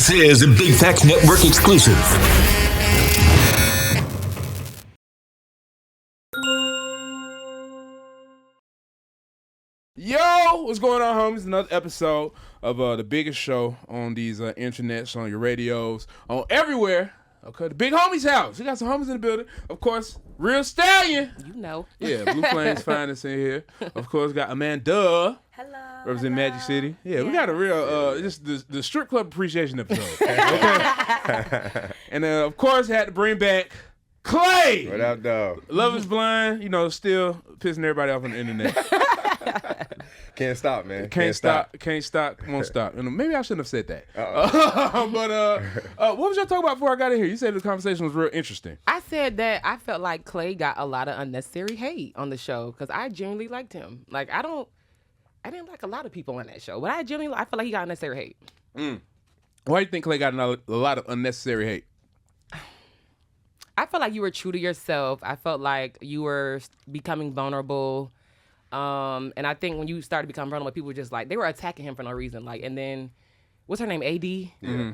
This is a Big Facts Network exclusive. Yo, what's going on, homies? Another episode of the biggest show on these internets, on your radios, on everywhere. Okay, the Big Homie's house. We got some homies in the building. Of course, Real Stallion. You know. Yeah, Blue Flames finest in here. Of course, got Amanda. Hello. Representing Magic City. Yeah, we got a real, just the strip club appreciation episode. Okay. And of course, had to bring back Clay. What up, dog? Love is Blind, you know, still pissing everybody off on the internet. Can't stop, man. Can't stop, won't stop. And maybe I shouldn't have said that. But what was y'all talking about before I got in here? You said the conversation was real interesting. I said that I felt like Clay got a lot of unnecessary hate on the show because I genuinely liked him. Like, I didn't like a lot of people on that show, but I felt like he got unnecessary hate. Why do you think Clay got a lot of unnecessary hate? I felt like you were true to yourself. I felt like you were becoming vulnerable. And I think when you started to become vulnerable, people were just like, they were attacking him for no reason. Like, and then, what's her name? AD? Yeah.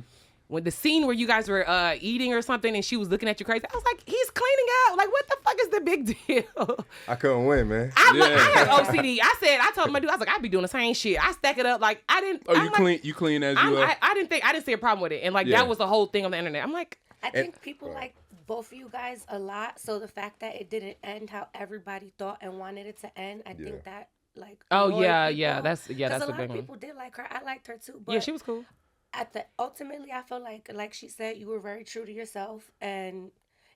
When the scene where you guys were eating or something and she was looking at you crazy, I was like, he's cleaning out. Like, what the fuck is the big deal? I couldn't win, man. I have OCD. I told my dude, I was like, I'd be doing the same shit. I stack it up. Like, I didn't. Oh, you clean as you are? I didn't see a problem with it. And like, that was the whole thing on the internet. I'm like, I think people like both of you guys a lot. So the fact that it didn't end how everybody thought and wanted it to end, I think that like. Oh yeah, people. that's a the lot big of one. people did like her. I liked her too. But Yeah, she was cool. ultimately, I feel like she said, you were very true to yourself, and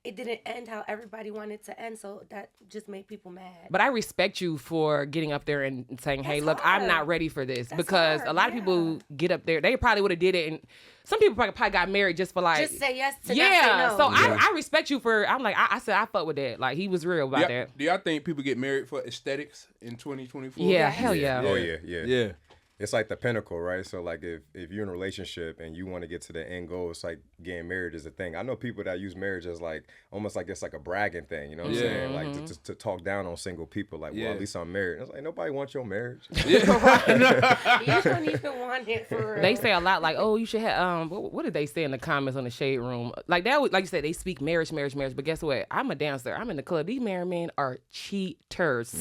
it didn't end how everybody wanted to end. So that just made people mad. But I respect you for getting up there and saying, "Hey, look, hard. I'm not ready for this," That's because hard, a lot of people get up there. They probably would have did it, and some people probably got married just for like just say yes to yeah. not say no. So I respect you for. I'm like I said I fuck with that. Like he was real about that. Do y'all think people get married for aesthetics in 2024? Yeah, hell yeah. Oh yeah. Yeah. It's like the pinnacle, right? So like if you're in a relationship and you want to get to the end goal, it's like getting married is a thing. I know people that use marriage as like almost like it's like a bragging thing, you know what I'm saying? Like to talk down on single people, like, well, at least I'm married. It's like nobody wants your marriage. You don't even want it for real. They say a lot like, oh, you should have. What did they say in the comments on the Shade Room? Like that, like you said, they speak marriage. But guess what? I'm a dancer. I'm in the club. These married men are cheaters.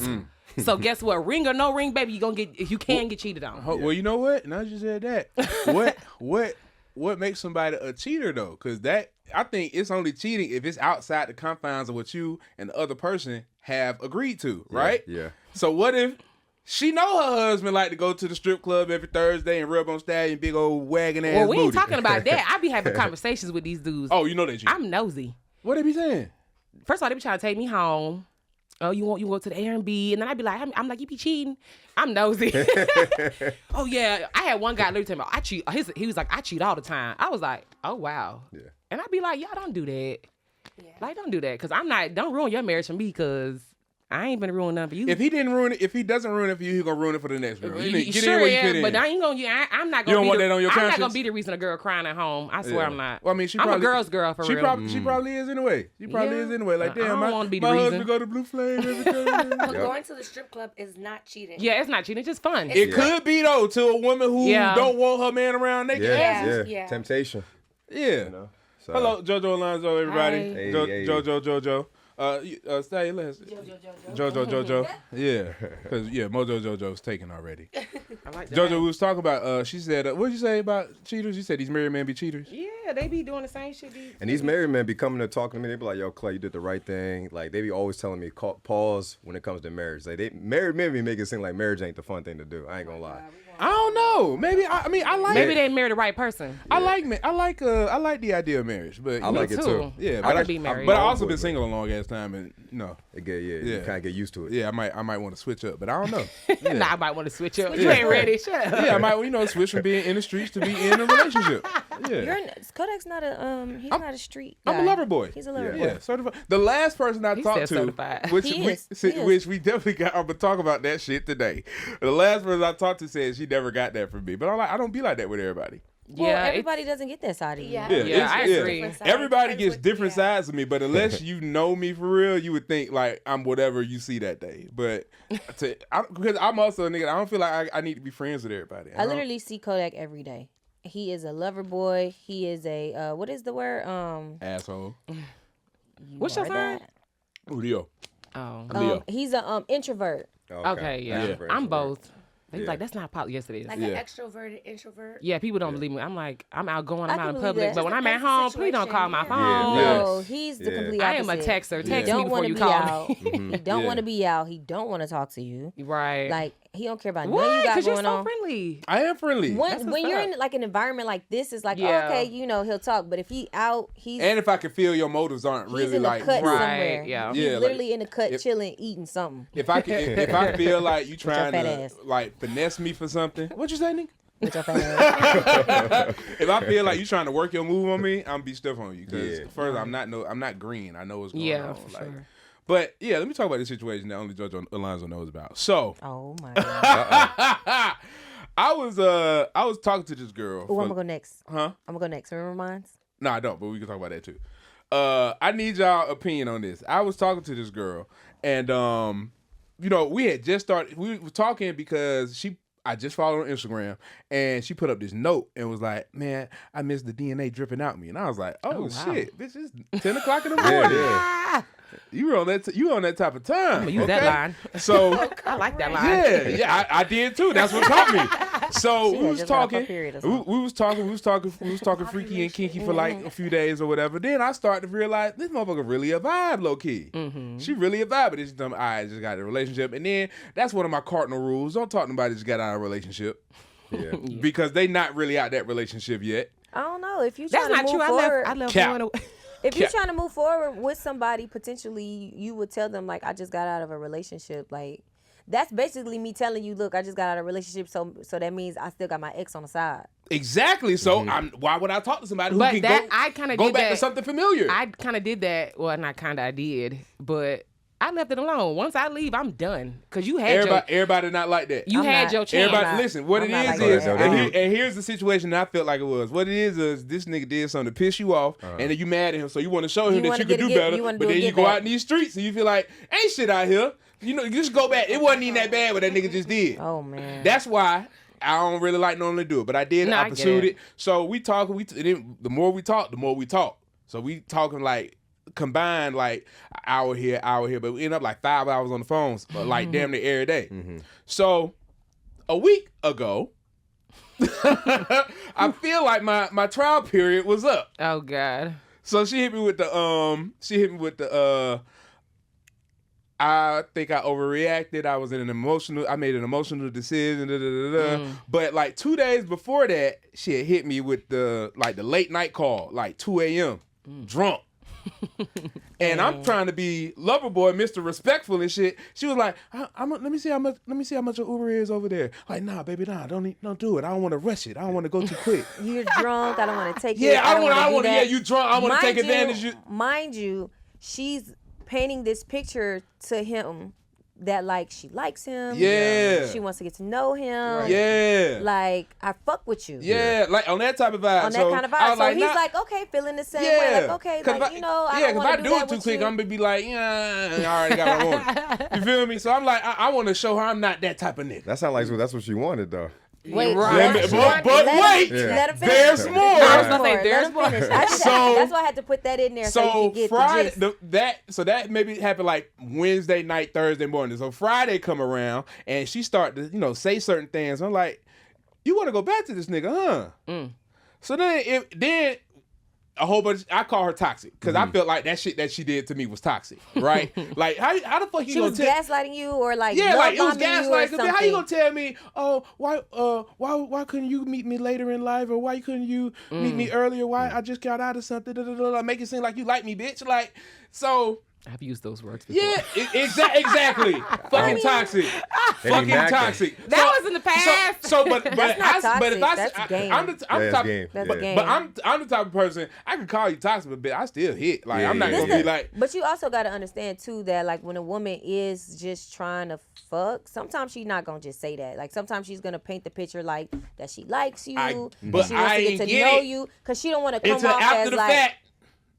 So guess what? Ring or no ring, baby, you can get cheated on. Well, you know what? Now you said that. What makes somebody a cheater though? Because I think it's only cheating if it's outside the confines of what you and the other person have agreed to, right? Yeah. So what if she know her husband like to go to the strip club every Thursday and rub on Stallion big old wagging ass Well, we ain't booty? talking about that. I be having conversations with these dudes. Oh, you know they cheat. I'm nosy. What they be saying? First of all, they be trying to take me home. Oh, you go to the Airbnb, and then I'd be like, I'm like, you be cheating. I'm nosy. Oh yeah, I had one guy literally tell me, I cheat. He was like, I cheat all the time. I was like, oh wow. Yeah. And I'd be like, y'all don't do that. Yeah. Like, don't do that, cause don't ruin your marriage for me, cause I ain't been ruining nothing for you. If he doesn't ruin it for you, he gonna ruin it for the next girl. You need, get sure, in where you fit in. But I ain't gonna. I'm not gonna. You don't want that on your conscience? I'm not gonna be the reason a girl crying at home. I swear I'm not. Well, I mean, I'm a girl's girl for real. She probably is anyway. She probably is anyway. Like, damn, I don't wanna be the my reason. husband go to Blue Flame every day. But going to the strip club is not cheating. Yeah, it's not cheating. It's just fun. It could be though to a woman who don't want her man around naked. Yeah. Temptation. Yeah. You know? So. Hello, JoJo Alonzo, everybody. Hey. JoJo. Stallion, JoJo. Yeah, because Mojo JoJo's taken already. I like that. JoJo, we was talking about. She said, "What did you say about cheaters?" You said these married men be cheaters. Yeah, they be doing the same shit. And these married men be coming to talk to me. They be like, "Yo, Clay, you did the right thing." Like they be always telling me, pause when it comes to marriage. Like married men be making it seem like marriage ain't the fun thing to do. I ain't gonna lie. I don't know. Maybe I like. Maybe they married the right person. I like the idea of marriage, but I like it too. Yeah, I could be married. But I also been single a long ass time, and you kind of get used to it. Yeah, I might want to switch up, but I don't know. Nah, I might want to switch up. You ain't ready. Shut up. Yeah, I might switch from being in the streets to be in a relationship. Yeah. Kodaq's not a not a street guy. I'm a lover boy. He's a lover boy. Yeah, certified. The last person I talked to, which we definitely got, I'm gonna talk about that shit today. The last person I talked to said she never got that from me, but I don't be like that with everybody. Well, everybody doesn't get that side of you. Yeah, I agree. Everybody gets different sides of me, but unless you know me for real, you would think like I'm whatever you see that day. But because I'm also a nigga, I don't feel like I need to be friends with everybody. I literally see Kodaq every day. He is a lover boy. He is a what is the word? Asshole. What's your sign? Leo. Oh. Leo. He's a introvert. Okay, yeah. I'm both. He's like, that's not possible. Yes, it is. Like an extroverted introvert. Yeah, people don't believe me. I'm like, I'm outgoing, I'm I out can in believe public. that. But when I'm at home, please don't call my phone. No, he's the complete I opposite. am a texter. He Text me don't before wanna you be call out. me. He don't want to be out. He don't want to talk to you. Right. Like, he don't care about what? nothing you got Because you're going so on. friendly. I am friendly. When you're in like an environment like this, it's like, Yeah. oh, okay, you know, he'll talk. But if he out, he's And if I can feel your motives aren't he's really in the like cut Right, somewhere. yeah. He's Yeah, like, literally in the cut, if- chilling, eating something. if I feel like you trying fat to ass. like finesse me for something. What you say, nigga? With your fat ass. If I feel like you trying to work your move on me, I'm be stiff on you. Because Yeah. first, I'm not green. I know what's going Yeah, on. for Like, sure. but yeah, let me talk about this situation that only Judge Alonzo knows about. So Oh my god. I was talking to this girl. Oh, I'm gonna go next. Huh? I'm gonna go next. Remember mine? No, I don't, but we can talk about that too. I need y'all opinion on this. I was talking to this girl, and you know, we had just started. We were talking because I just followed her on Instagram, and she put up this note and was like, "Man, I miss the DNA dripping out me." And I was like, "Oh, wow. shit, bitch, it's 10 o'clock in the morning. You were on that. You on that type of time. I'm gonna use that line. So I like that line. yeah, I did too. That's what caught me. So She we had was just got off her talking. period or We was talking freaky and kinky for like a few days or whatever. Then I started to realize this motherfucker really a vibe, low key. She really a vibe, but it's dumb. I just got a relationship, and then that's one of my cardinal rules. Don't talk to nobody that just got out of a relationship. Yeah. Because they not really out that relationship yet. I don't know if you That's trying not to true. move forward. I left Cap. one away. If you're Cap. trying to move forward with somebody, potentially you would tell them like, I just got out of a relationship. Like, that's basically me telling you, look, I just got out of a relationship, so that means I still got my ex on the side. Exactly. So why would I talk to somebody who But can that- go, I kinda go did back to that. something familiar? I kind of did that. Well, not kind of. I did, but I left it alone. Once I leave, I'm done. Cause you had everybody not like that. you I'm had not. your chance. Everybody, not- listen. What I'm it not is like is, that. and here's the situation that I felt like it was. What it is this nigga did something to piss you off, and then you mad at him, so you want to show him You that wanna you can get a do get- better. you wanna But do a then you get go back. out in these streets and you feel like ain't shit out here. You know, you just go back. It wasn't even that bad what that nigga just did. Oh man. That's why I don't really like normally do it, but I did. No, I I get pursued it. it. So we talking. The more we talk, the more we talk. So we talking like combined like an hour here, but we end up like 5 hours on the phones, but like damn near every day. So a week ago, I feel like my trial period was up. Oh God. So she hit me with the I think I overreacted. I made an emotional decision. But like 2 days before that, she had hit me with the late night call, like 2 a.m. drunk. And I'm trying to be lover boy, Mr. Respectful and shit. She was like, let me see how much your Uber is over there. Like, nah, baby, nah, don't do it. I don't want to rush it. I don't want to go too quick. You're drunk. I don't want to take it. Yeah, I want to. to. Yeah, you drunk. I want to take advantage. Mind you, she's painting this picture to him that like she likes him. Yeah. She wants to get to know him. Yeah. Like, I fuck with you. Yeah, like on that type of vibe. On that kind of vibe. So he's nah, like, okay, feeling the same way. Like, okay, like, you know, I don't want to do it that too with quick, you. I'm gonna be like, yeah, I already got what I want. You feel me? So I'm like, I want to show her I'm not that type of nigga. That sounds like that's what she wanted though. Wait, Right. But wait, let him finish. there's more. I was gonna say, there's Let him finish. That's why I had to put that in there so you So can get Friday, the gist. that maybe happened like Wednesday night, Thursday morning. So Friday come around and she start to say certain things. I'm like, you want to go back to this nigga, huh? So then a whole bunch. I call her toxic because I felt like that shit that she did to me was toxic, right? Like how the fuck you She gonna was tell? gaslighting you or like Yeah, like it was love bombing you or gaslighting. Then how you gonna something. tell me? Oh, why couldn't you meet me later in life, or why couldn't you meet me earlier? Why I just got out of something? Make it seem like you like me, bitch. Like so. I've used those words before. Yeah, exactly. Fucking toxic. Fucking macking. toxic. That was in the past. But That's not toxic. if I That's game. I'm the That's type. game. That's Yeah. game. But I'm the type of person I can call you toxic, but I still hit. Like I'm not Yeah. gonna be like. But you also got to understand too that like when a woman is just trying to fuck, sometimes she's not gonna just say that. Like sometimes she's gonna paint the picture like that she likes you, but she wants I to ain't get to get know it. you, because she don't want to come Until off after as the like. fact.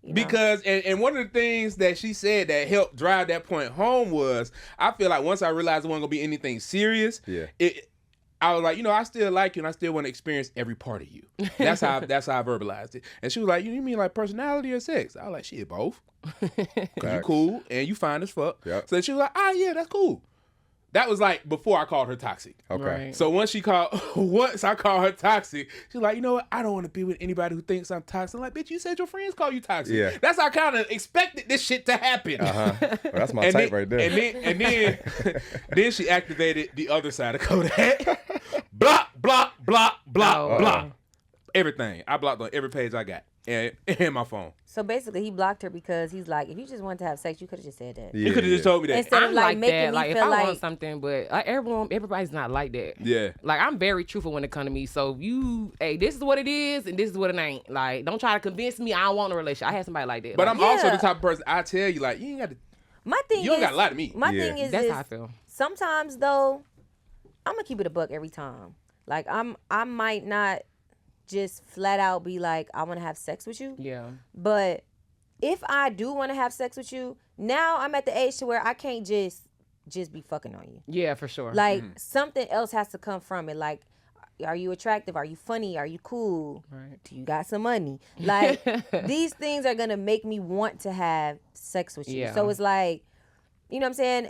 You know. Because and one of the things that she said that helped drive that point home was I feel like once I realized it wasn't gonna be anything serious, Yeah. I was like, I still like you and I still want to experience every part of you. That's how I verbalized it. And she was like, you mean like personality or sex? I was like, shit, both. Because you cool and you fine as fuck. Yep. So she was like, yeah, that's cool. That was like before I called her toxic. Okay. Right. So once I called her toxic, she's like, you know what? I don't want to be with anybody who thinks I'm toxic. I'm like, bitch, you said your friends call you toxic. Yeah. That's how I kind of expected this shit to happen. Well, that's my type right there. And then she activated the other side of Kodaq. Block, block, block, block, block. Everything. I blocked on every page I got and my phone. So basically, he blocked her because he's like, if you just wanted to have sex, you could have just said that. You could have just told me that. Instead of I'm like like making that. me Like if feel I like want something, but everybody's not like that. Yeah. Like I'm very truthful when it comes to me. So this is what it is and this is what it ain't. Like don't try to convince me I don't want a relationship. I had somebody like that. But like, I'm also the type of person I tell you like you ain't got to. my thing. You don't got to lie to me. My thing is that's how I feel. Sometimes though, I'm gonna keep it a buck every time. Like I might not just flat out be like I want to have sex with you. Yeah. But if I do want to have sex with you, now I'm at the age to where I can't just be fucking on you. Yeah, for sure. Like something else has to come from it. Like, are you attractive? Are you funny? Are you cool? Right. Do you got some money? Like these things are gonna make me want to have sex with you. Yeah. So it's like, you know what I'm saying?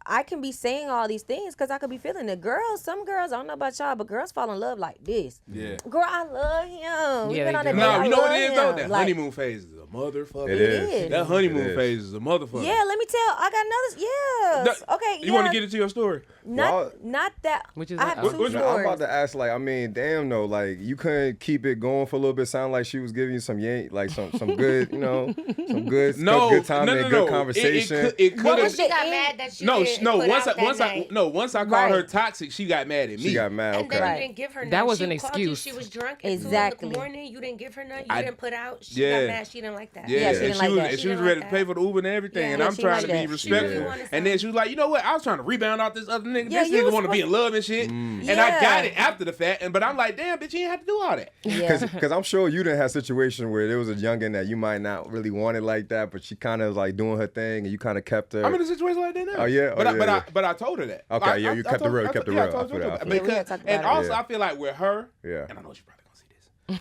I can be saying all these things because I could be feeling it. Some girls, I don't know about y'all, but girls fall in love like this. Yeah. Girl, I love him. Yeah, We've been they on a do. date. No, I you know what it love is though? him. That Like, honeymoon phase is a motherfucker. It is. That honeymoon It is. phase is a motherfucker. Yeah, let me tell. I got another. Yes. Okay. You want to get into your story? Not that. Which is I have what- two which- I'm stories. about to ask, like, I mean, damn, though, like, you couldn't keep it going for a little bit. Sound like she was giving you some some good, some good time and good conversation. It could What have. was She got mad that she didn't put out that night. Once I called Right. her toxic, she got mad at me. She got mad. And then Okay. you didn't give her none. That was She an called you, excuse. she was drunk at 2 Exactly. in the morning. You didn't give her none. You I- didn't put out. She Yeah. got mad. She didn't like that. Yeah, she and didn't like that. and She she was didn't ready like to pay that. for the Uber and everything, Yeah, and I'm she trying like to be that. respectful. She wanted And then some. she was like, you know what? I was trying to rebound off this other nigga. Yeah, This you nigga was want to be in love and shit. And I Yeah. got it after the fact, but I'm like, damn, bitch, you ain't have to do all that. Yeah. Because I'm sure you didn't have a situation where there was a youngin that you might not really want it like that, but she kind of was like doing her thing and you kind of kept her. I'm in a situation like that now. Oh, yeah? But Oh, I, yeah, but yeah. but I told her that. Okay, yeah, you kept it real, you kept it real. I feel that, I feel that. Yeah, we Because, had talked and about it. also, Yeah. I feel like with her, Yeah. and I know she's probably gonna see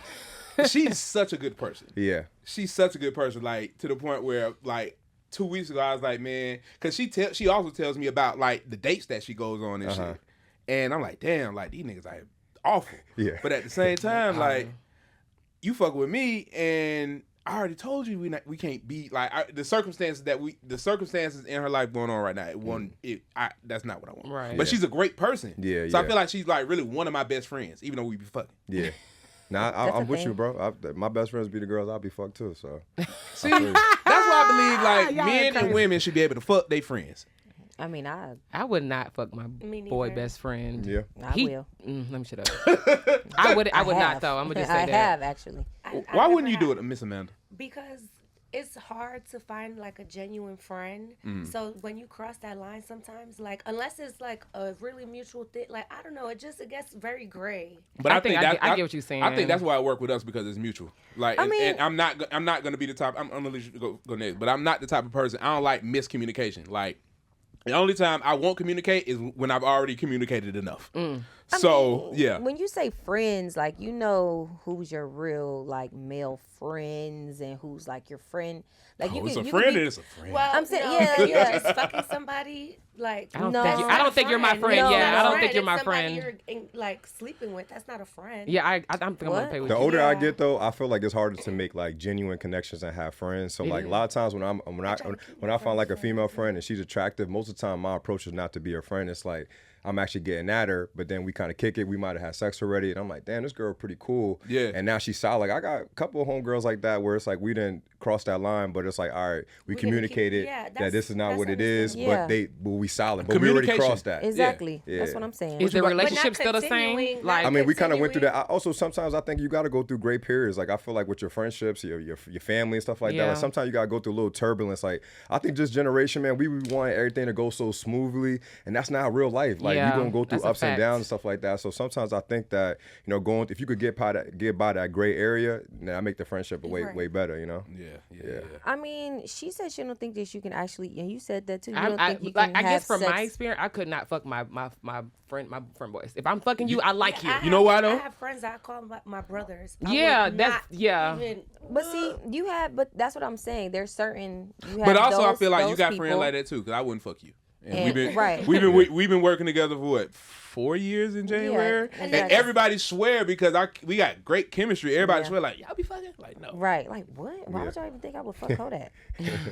this. She's such a good person. Yeah. She's such a good person, like to the point where like 2 weeks ago I was like, man, because she also tells me about like the dates that she goes on and shit, and I'm like, damn, like these niggas are awful. Yeah. But at the same time, like you fuck with me, and I already told you we can't be like the circumstances in her life going on right now. That's not what I want. Right. But she's a great person. Yeah, So I yeah. feel like she's like really one of my best friends, even though we be fucking. Yeah. Nah, That's I'm with okay. you, bro. My best friends be the girls. I'll be fucked too. So See, that's why I believe like Y'all men crazy. and women should be able to fuck their friends. I mean, I I would not fuck my Me boy neither. best friend. yeah. will. Let me shut up. I would not have. though. I'm gonna just say I that. have actually. Why wouldn't you do it, Miss Amanda? Because it's hard to find like a genuine friend. So when you cross that line sometimes, like unless it's like a really mutual thing, like I don't know, it gets very gray. But I think I get what you're saying. I think that's why it worked with us because it's mutual. Like, I and, mean- and I'm not gonna be the type. I'm gonna let you go next. But I'm not the type of person. I don't like miscommunication. Like, the only time I won't communicate is when I've already communicated enough. So yeah, When you say friends, like you know who's your real like male friends and who's like your friend. Like you it's can, a you friend. Can be, It's a friend. Well, I'm saying- no, yeah, if yeah. you're just fucking somebody, like I don't No. think That's I not don't a think you're my friend. friend. No, Yeah, no. I don't think you're It's my somebody friend. You're like sleeping with. That's not a friend. Yeah, I think I'm gonna What? pay with The you. older I Yeah. get though, I feel like it's harder to make like genuine connections and have friends. So like a lot of times when I find like a female friend and she's attractive, most of the time my approach is not to be her friend. It's like I'm actually getting at her, but then we kind of kick it. We might have had sex already, and I'm like, damn, this girl pretty cool. Yeah. And now she's solid. Like I got a couple of homegirls like that where it's like we didn't cross that line, but it's like, all right, we We're gonna keep- communicated yeah, that this is not that's what it is, understandable. but we solid. But we already Communication. crossed that. exactly. Yeah. That's what I'm saying. Is the about- relationship But still not the same? continuing, Like, I mean, we kind of went through continuing. that. Also, sometimes I think you got to go through great periods. Like I feel like with your friendships, your family and stuff like that. Yeah. Like sometimes you got to go through a little turbulence. Like I think this generation, man, we want everything to go so smoothly, and that's not real life. Like Yeah, you're gonna go through that's a ups and fact. downs and stuff like that. So sometimes I think that if you could get by that gray area, then I make the friendship way Right. way better. Yeah. Yeah. I mean, she said she don't think that you can actually, and you said that too. You I, don't I, think you like, can I have guess from sex. my experience, I could not fuck my friend boys. If I'm fucking you, I like you. You know why though? I have friends that I call my brothers. I Yeah, would that's not yeah. even- But see, but that's what I'm saying. There's certain. You have But also, I those- feel like you those got people. friends like that too, because I wouldn't fuck you. And And- we've been working together for what, 4 years in January, Yeah, and exactly. everybody swear because we got great chemistry. Everybody Yeah. swear like y'all be fucking, like no. Right, like what? Why would y'all even think I would fuck Kodaq?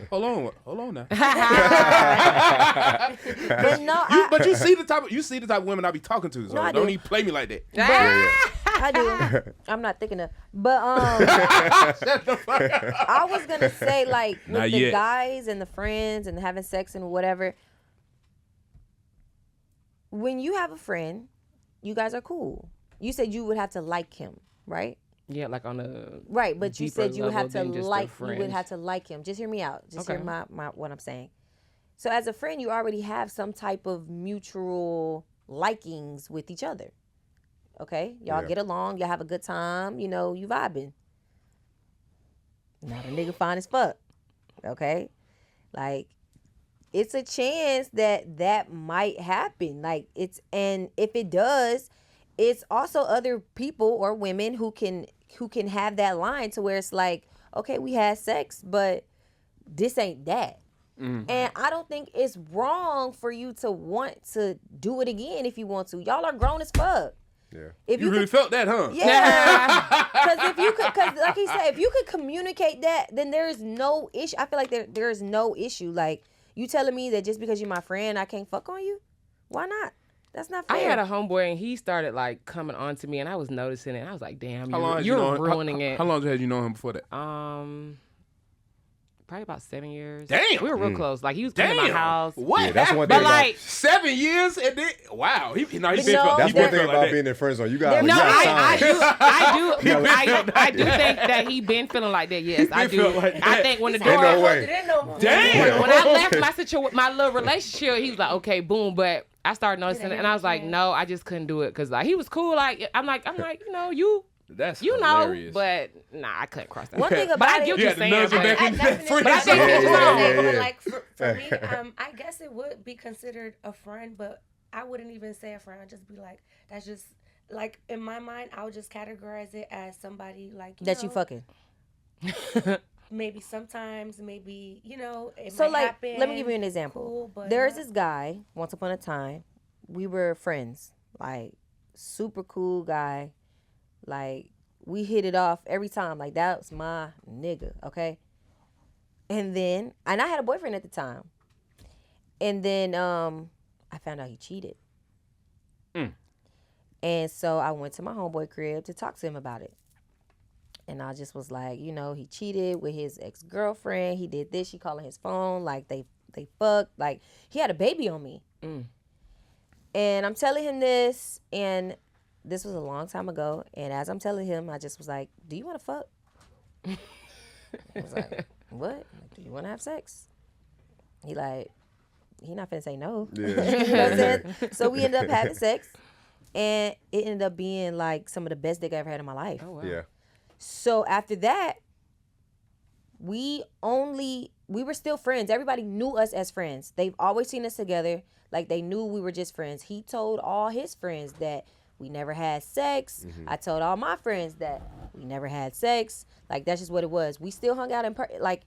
Hold on now. But no, But you see the type of women I be talking to, so No, I don't do. even play me like that. I do. I'm not thinking of, but I was gonna say like with Not the yet. guys and the friends and having sex and whatever. When you have a friend, you guys are cool. You said you would have to like him, right? Yeah, like on a Right, but you deeper said you would have to level than just a like. You would friend. have to like him. Just hear me out. Just hear Okay. my what I'm saying. So as a friend, you already have some type of mutual likings with each other. Okay, y'all Yeah. get along. Y'all have a good time. You know, you vibing. Now the nigga fine as fuck. Okay, like it's a chance that might happen. Like and if it does, it's also other people or women who can have that line to where it's like, okay, we had sex, but this ain't that. And I don't think it's wrong for you to want to do it again if you want to. Y'all are grown as fuck. Yeah. If You really could, felt that, huh? yeah. Because like he said, if you could communicate that, then there's no issue. I feel like there's no issue. Like you telling me that just because you're my friend, I can't fuck on you? Why not? That's not fair. I had a homeboy and he started like coming on to me and I was noticing it. And I was like, damn, How long had you're you known ruining it. How long had you known him before that? Probably about 7 years. Damn. We were real close. Like he was coming to my house. What? Yeah, that's one happened? thing But like 7 years and then wow, he been no, felt. That's he one been thing felt about like being that. in friend zone. You got no, I been do think that he been feeling like that. Yes, I do. felt like I that. think when the Ain't door no way. Didn't know. Damn. when I left my little relationship, he was like, okay, boom. But I started noticing it, and I was like, no, I just couldn't do it because like he was cool. Like I'm like, you know, That's you know, hilarious. but nah, I couldn't cross that. One thing But about I it, get what You you're had to saying. nudge him but- back in I that definitely friend But I think zone. it's wrong. But like for me, I guess it would be considered a friend, but I wouldn't even say a friend. I'd just be like, that's just like in my mind, I would just categorize it as somebody like that you fucking. Maybe sometimes, maybe it So might like, happen, let me give you an example. cool, but There's not- this guy. Once upon a time, we were friends. Like super cool guy. Like we hit it off every time. Like that was my nigga. Okay. And I had a boyfriend at the time. And then I found out he cheated. And so I went to my homeboy crib to talk to him about it. And I just was like, he cheated with his ex-girlfriend. He did this. She calling his phone. Like, they fucked. Like, he had a baby on me. And I'm telling him this. And this was a long time ago. And as I'm telling him, I just was like, do you want to fuck? I was like, what? Like, do you want to have sex? He not finna say no. Yeah. You know what I'm saying? So we ended up having sex. And it ended up being like some of the best dick I ever had in my life. Oh, wow. Yeah. So after that, we were still friends. Everybody knew us as friends. They've always seen us together. Like they knew we were just friends. He told all his friends that we never had sex. I told all my friends that we never had sex. Like that's just what it was. We still hung out like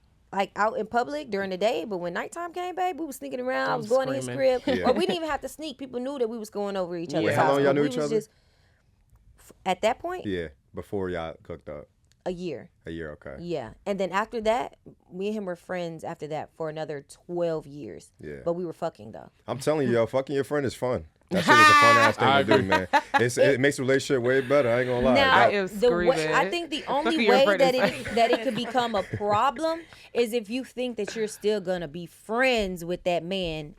out in public during the day, but when nighttime came, babe, we was sneaking around. I was going to his crib. screaming. Or we didn't even have to sneak. People knew that we was going over each other's Wait, house. how long y'all but knew we each was other? just- at that point, Yeah. Before y'all cooked up. a year. A year, okay. Yeah. And then after that, me and him were friends after that for another 12 years. Yeah. But we were fucking though. I'm telling you, yo, fucking your friend is fun. That shit is a fun ass thing to do, man. It makes the relationship way better. I ain't gonna lie. Now, I That- am the way, screaming. I think the only Fucking your way friend that is it could become a problem is if you think that you're still gonna be friends with that man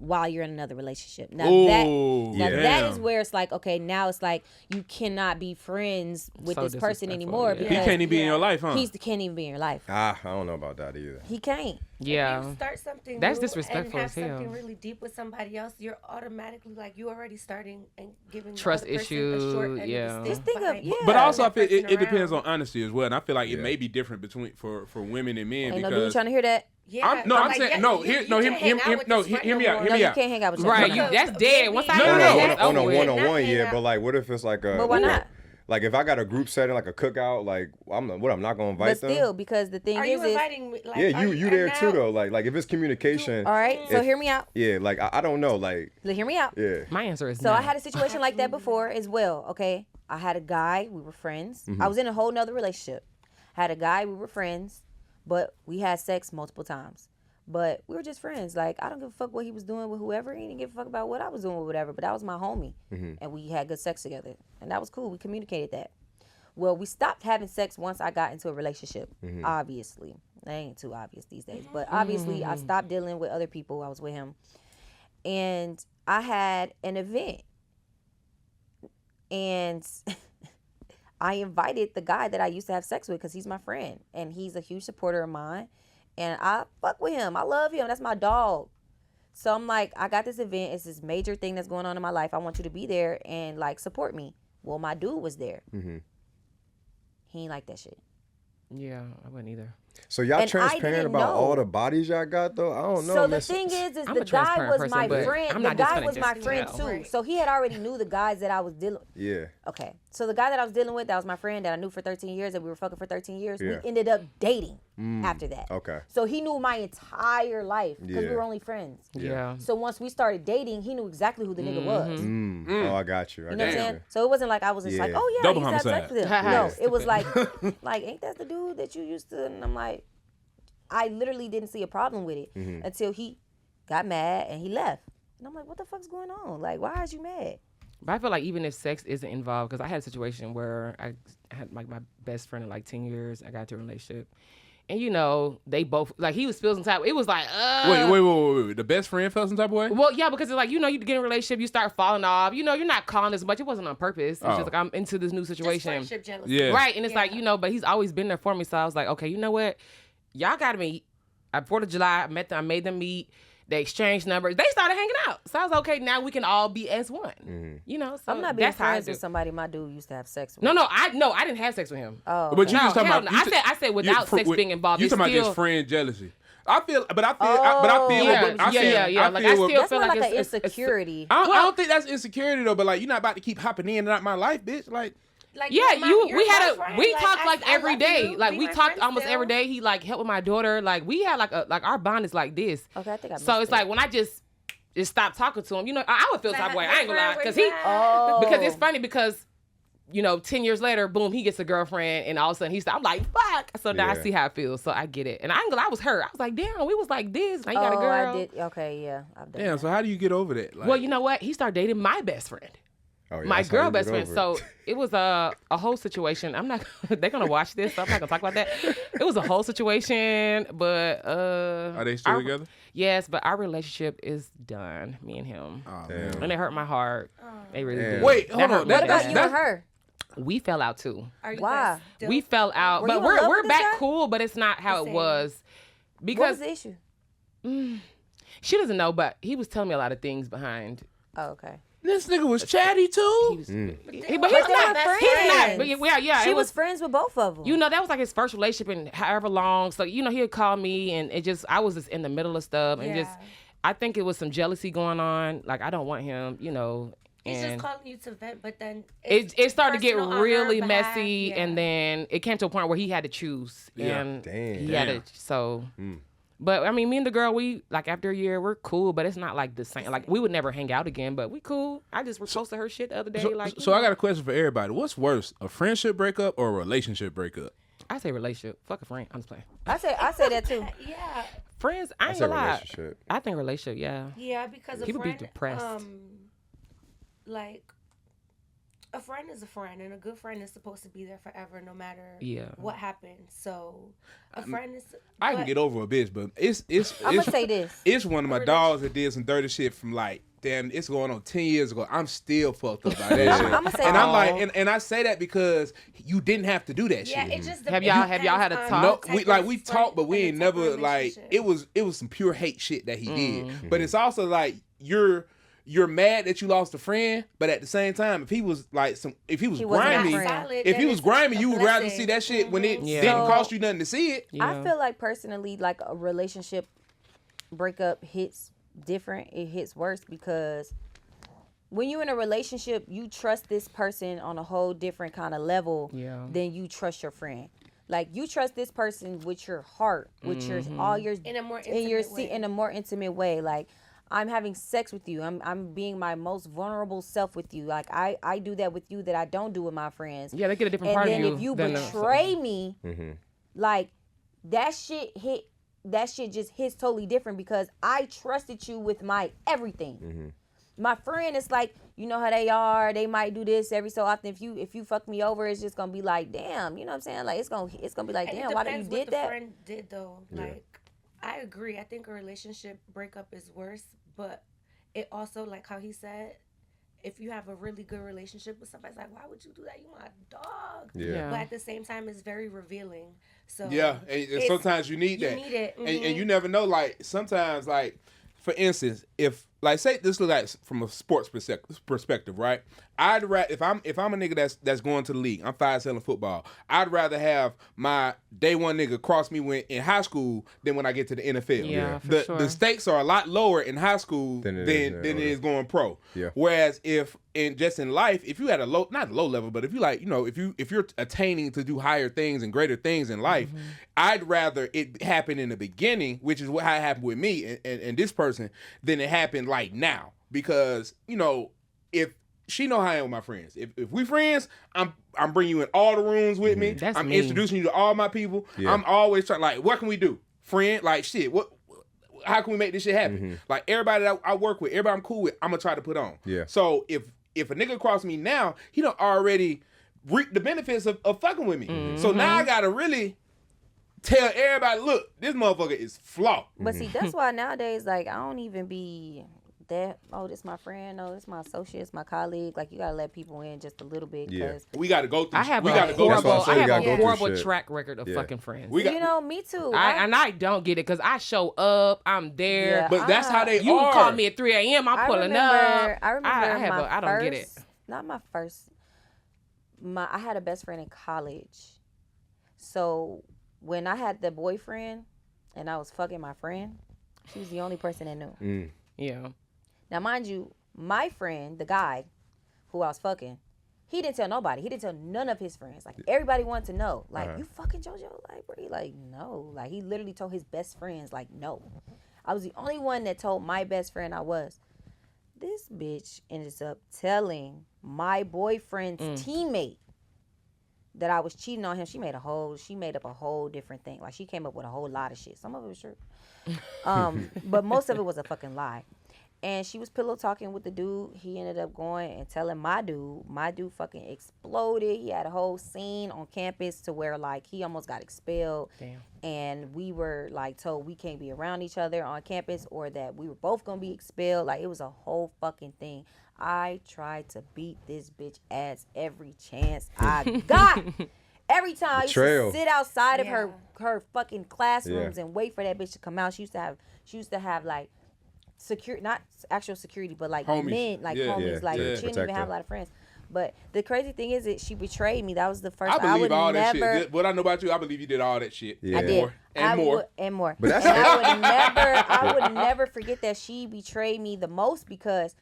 while you're in another relationship. Now Ooh, that is where it's like, okay, now it's like you cannot be friends with So this person disrespectful, anymore yeah. because He can't even be in your life, huh? he can't even be in your life. I don't know about that either. He can't. Yeah. You start something That's new disrespectful and have as hell. something really deep with somebody else, you're automatically like you already starting and giving Trust the other person a short issue, end yeah. of the Just stick think of behind yeah. But also, I that feel it person depends around. on honesty as well, and I feel like it Yeah. may be different between for women and men Ain't no because dude trying to hear that. Yeah, I'm like, saying yeah, no. you Hear can't hang out with this friend hear me no out. more. Hear No, me you out. can't hang out with your Right, friend. you, that's dead. Once I No, hear no, that, no. that's on a over with. one-on-one, hang yeah. out. But like, what if it's like a? But why not? Like if I got a group setting, like a cookout, like I'm not gonna invite But them. still, because the thing Are is, you inviting me? Like, Yeah, are you there and too now- though. Like if it's communication. all right. So if- hear me out. Yeah, like I don't know, like Hear me out. yeah. My answer is So no. I had a situation like that before as well. Okay, I had a guy. We were friends. I was in a whole nother relationship. Had a guy. We were friends, but we had sex multiple times. But we were just friends. Like I don't give a fuck what he was doing with whoever. He didn't give a fuck about what I was doing with whatever. But that was my homie, and we had good sex together, and that was cool. We communicated that. Well, we stopped having sex once I got into a relationship. Obviously, that ain't too obvious these days. But obviously, I stopped dealing with other people. I was with him, and I had an event, and I invited the guy that I used to have sex with because he's my friend, and he's a huge supporter of mine, and I fuck with him. I love him. That's my dog. So I'm like, I got this event. It's this major thing that's going on in my life. I want you to be there and like support me. Well, my dude was there. He ain't like that shit. Yeah, I wouldn't either. So y'all And I transparent didn't about know. all the bodies y'all got though? I don't know. So the man. thing is I'm the a guy transparent was person, my but friend. I'm The not just guy gonna was my just, friend you too. know. Right. So he had already knew the guys that I was dealing. Yeah. Okay. So the guy that I was dealing with, that was my friend that I knew for 13 years, that we were fucking for 13 years. Yeah. We ended up dating after that. Okay. So he knew my entire life because we Yeah. were only friends. Yeah. So once we started dating, he knew exactly who the nigga was. Oh, I got you. You know what I'm saying? So it wasn't like I was just like, Yeah. oh yeah, Double I used to have sex with him. homicide. No, it was like, ain't that the dude that you used to? And I'm like, I literally didn't see a problem with it until he got mad and he left. And I'm like, what the fuck's going on? Like, why is you mad? But I feel like even if sex isn't involved, because I had a situation where I had like my best friend in like 10 years. I got into a relationship. And you know, they both, like he was feeling some type, it was like, Wait. The best friend felt some type of way? Well, yeah, because it's like, you know, you get in a relationship, you start falling off. You know, you're not calling as much. It wasn't on purpose. It's just like, I'm into this new Just situation. friendship jealousy. Yeah. Right. And it's like, you know, but he's always been there for me. So I was like, okay, you know what? Y'all got to meet. 4th of July, I met them. I made them meet. They exchanged numbers. They started hanging out. So I was okay. Now we can all be as one. You know, so I'm not being that's how I friends do. with somebody my dude used to have sex with. No, I didn't have sex with him. Oh, But you No, just talking hell about. no. you I said without sex being involved. You It's talking about still- just friend jealousy. I feel. Like I Like, I feel. still that's feel more like like an it's insecurity. I don't think that's insecurity though. But like, you're not about to keep hopping in and out my life, bitch. Like. Like, Yeah, you're we my had friend. we talked like I every love day. you. Like Be we my talked friend almost still. every day. He like helped with my daughter. Like we had like our bond is like this. Okay, I think I So missed it's it. like when I just stopped talking to him, you know, I would feel type of way. I ain't gonna lie, because Oh. because it's funny because you know 10 years later, boom, he gets a girlfriend, and all of a sudden I'm like fuck. So now I Yeah. see how it feels. So I get it, and I ain't gonna lie, I was hurt. I was like, damn, we was like this. Now you got a Oh, girl. I did. Okay, yeah, I've done Damn. that. So how do you get over that? Like, Well, you know what? He started dating my best friend. Oh, yeah, My that's how girl you best get friend. over it. So it was a whole situation. I'm not. They're gonna watch this, so I'm not gonna talk about that. It was a whole situation, but are they still together? Yes, but our relationship is done. Me and him, Oh, Damn. man. and it hurt my heart. They really Damn. did. Wait, That hold hurt on. me What That- about bad. you and her? We fell out too. Are you Why? guys still- We fell out, Were but you in we're love we're with this back guy? cool. But it's not how The it same. was What because was the issue? she doesn't know. But he was telling me a lot of things behind. Oh, okay. This nigga was chatty He too. was, Mm. but he's they not. were He's not. friends. But yeah. She it was friends with both of them. You know, that was like his first relationship in however long. So, you know, he'd call me and I was just in the middle of stuff. And Yeah. I think it was some jealousy going on. Like, I don't want him, you know. He's And just calling you to vent, but then it started to get personal on her really behalf. messy. Yeah. And then it came to a point where he had to choose. Yeah. And Damn. he had to, so. But, I mean, me and the girl, we, like, after a year, we're cool. But it's not, like, the same. Like, we would never hang out again. But we cool. I just posted her shit the other day. So, like, you so I know. got a question for everybody. What's worse, a friendship breakup or a relationship breakup? I say relationship. Fuck a friend. I'm just playing. I say that too. Yeah, Friends, I ain't say gonna lie. relationship. I think relationship, yeah. yeah, because People a be friend, depressed. like a friend is a friend, and a good friend is supposed to be there forever, no matter what happens. So a friend is. I can get over a bitch, but it's I'm gonna say this. It's one of my dogs that did some dirty shit from like. Damn, it's going on 10 years ago. I'm still fucked up by that shit. I'm gonna say and I'm like, and I say that because you didn't have to do that shit. Yeah, it just Have y'all had a talk? No, we talked, but we ain't never like. It was some pure hate shit that he did. But it's also like you're mad that you lost a friend, but at the same time, if he was grimy, if he was grimy, you would rather see that shit when it didn't cost you nothing to see it. I feel like personally, like a relationship breakup hits different. It hits worse because when you're in a relationship, you trust this person on a whole different kind of level than you trust your friend. Like you trust this person with your heart, with your all your in a more intimate way. In a more intimate way. Like I'm having sex with you. I'm being my most vulnerable self with you. Like I do that with you that I don't do with my friends. Yeah, they get a different part of you. And then if you betray me, like that shit just hits totally different because I trusted you with my everything. My friend is like, you know how they are. They might do this every so often. If you fuck me over, it's just gonna be like, damn. You know what I'm saying? Like it's gonna be like, damn. Why did you did that? What the friend did though. Like I agree. I think a relationship breakup is worse, but it also like how he said. If you have a really good relationship with somebody, it's like, why would you do that? You my dog. Yeah. But at the same time, it's very revealing. So and sometimes you need that. You need it. And you never know. Like sometimes, like for instance, if like say this look like from a sports perspective, right? I'd rather if I'm a nigga that's going to the league, I'm 5'7" football. I'd rather have my day one nigga cross me when in high school than when I get to the NFL. Yeah, the stakes are a lot lower in high school than it is going pro. Yeah. Whereas if in life, if you had not low level, but if you like, you know, if you're attaining to do higher things and greater things in life, I'd rather it happen in the beginning, which is how it happened with me and this person, than it happened like now. Because, you know, if she know how I am with my friends. If we friends, I'm bringing you in all the rooms with me. That's I'm me. Introducing you to all my people. Yeah. I'm always trying like, what can we do? Friend, like shit. How can we make this shit happen? Like everybody that I work with, everybody I'm cool with, I'm gonna try to put on. Yeah. So if a nigga cross me now, he don't already reap the benefits of fucking with me. So now I gotta really tell everybody, look, this motherfucker is flawed. But see, that's why nowadays, like, I don't even be that, oh, this my friend, oh, this my associate, it's my colleague. Like, you gotta let people in just a little bit. Cause we gotta go through. I have we a gotta go horrible, through. I have a through horrible shit. track record of fucking friends. you know, me too. I don't get it because I show up, I'm there. Yeah, But that's how they You are. can call me at 3 a.m. I'm pulling up. I remember I don't get it. Not my first. I had a best friend in college. So when I had the boyfriend and I was fucking my friend, she was the only person that knew. Yeah. Now, mind you, my friend, the guy who I was fucking, he didn't tell nobody. He didn't tell none of his friends. Like, everybody wanted to know. Like, you fucking JoJo? Like, bro, he like, no. Like, he literally told his best friends, like, no. I was the only one that told my best friend I was. This bitch ended up telling my boyfriend's teammate that I was cheating on him. She made up a whole different thing. Like, she came up with a whole lot of shit. Some of it was true. But most of it was a fucking lie. And she was pillow talking with the dude. He ended up going and telling my dude. My dude fucking exploded. He had a whole scene on campus to where, like, he almost got expelled. Damn. And we were, like, told we can't be around each other on campus or that we were both going to be expelled. Like, it was a whole fucking thing. I tried to beat this bitch ass every chance I got. Every time I used to sit outside of her fucking classrooms and wait for that bitch to come out. She used to have like security, not actual security, but like homies. men, like homies. Like she didn't even have a lot of friends. But the crazy thing is that she betrayed me. That was the first. I believe all that shit. What I know about you, I believe you did all that shit. Yeah. I did. More. But that's I would never forget that she betrayed me the most because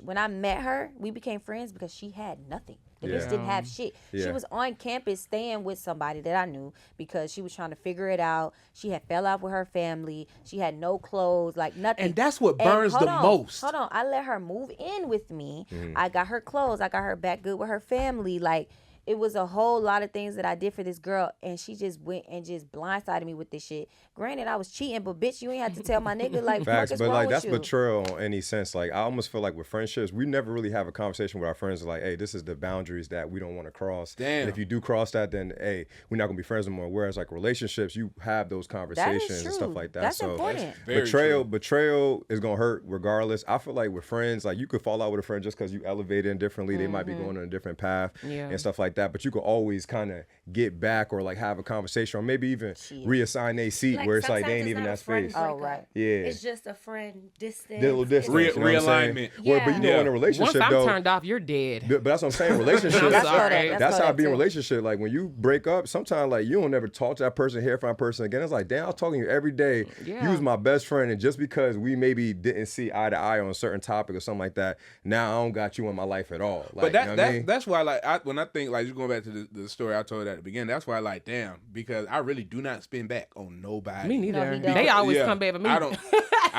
when I met her, we became friends because she had nothing. The bitch didn't have shit. She was on campus staying with somebody that I knew because she was trying to figure it out. She had fell out with her family. She had no clothes, like nothing. And that's what burns the most. Hold on. I let her move in with me. I got her clothes. I got her back good with her family. Like, it was a whole lot of things that I did for this girl, and she just went and just blindsided me with this shit. Granted, I was cheating, but bitch, you ain't have to tell my nigga like Facts, fuck is but wrong like with that's you. betrayal in any sense. Like I almost feel like with friendships, we never really have a conversation with our friends like, hey, this is the boundaries that we don't want to cross. Damn. And if you do cross that, then hey, we're not gonna be friends no more. Whereas like relationships, you have those conversations and stuff like that. That's so important. Very true. betrayal is gonna hurt regardless. I feel like with friends, like you could fall out with a friend just because you elevated in differently. They might be going on a different path and stuff like that. But you could always kind of get back or like have a conversation or maybe even reassign a seat where it's like they ain't even that space. Oh, right. Yeah. It's just a friend distance. Little distance. you know what I'm saying? Realignment. Well, but you know, in a Once relationship I'm though, turned off, you're dead. but that's what I'm saying. Relationship. I'm That's sorry. Kodaq. That's how it be in a too. relationship. Like when you break up, sometimes like you don't never talk to that person, hear from that person again. It's like, damn, I was talking to you every day. Yeah. You was my best friend, and just because we maybe didn't see eye to eye on a certain topic or something like that, now I don't got you in my life at all. Like, But that, you know what I mean? that's why like when I think like just going back to the story I told at the beginning, that's why I like damn, because I really do not spin back on nobody. Me neither. he don't. They always come back for me. I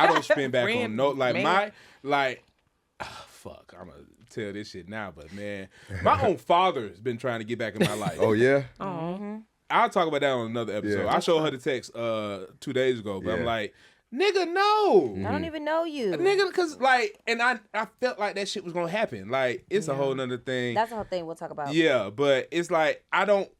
don't spin back on Friend, no like man. my like fuck, I'm gonna tell this shit now, but man, my own father's been trying to get back in my life. Oh yeah. I'll talk about that on another episode. Yeah. I showed her the text 2 days ago, but I'm Yeah. like, nigga, no. I don't even know you. Nigga, cause like, and I felt like that shit was gonna happen. Like, it's a whole nother thing. That's the whole thing we'll talk about. Yeah, but it's like I don't,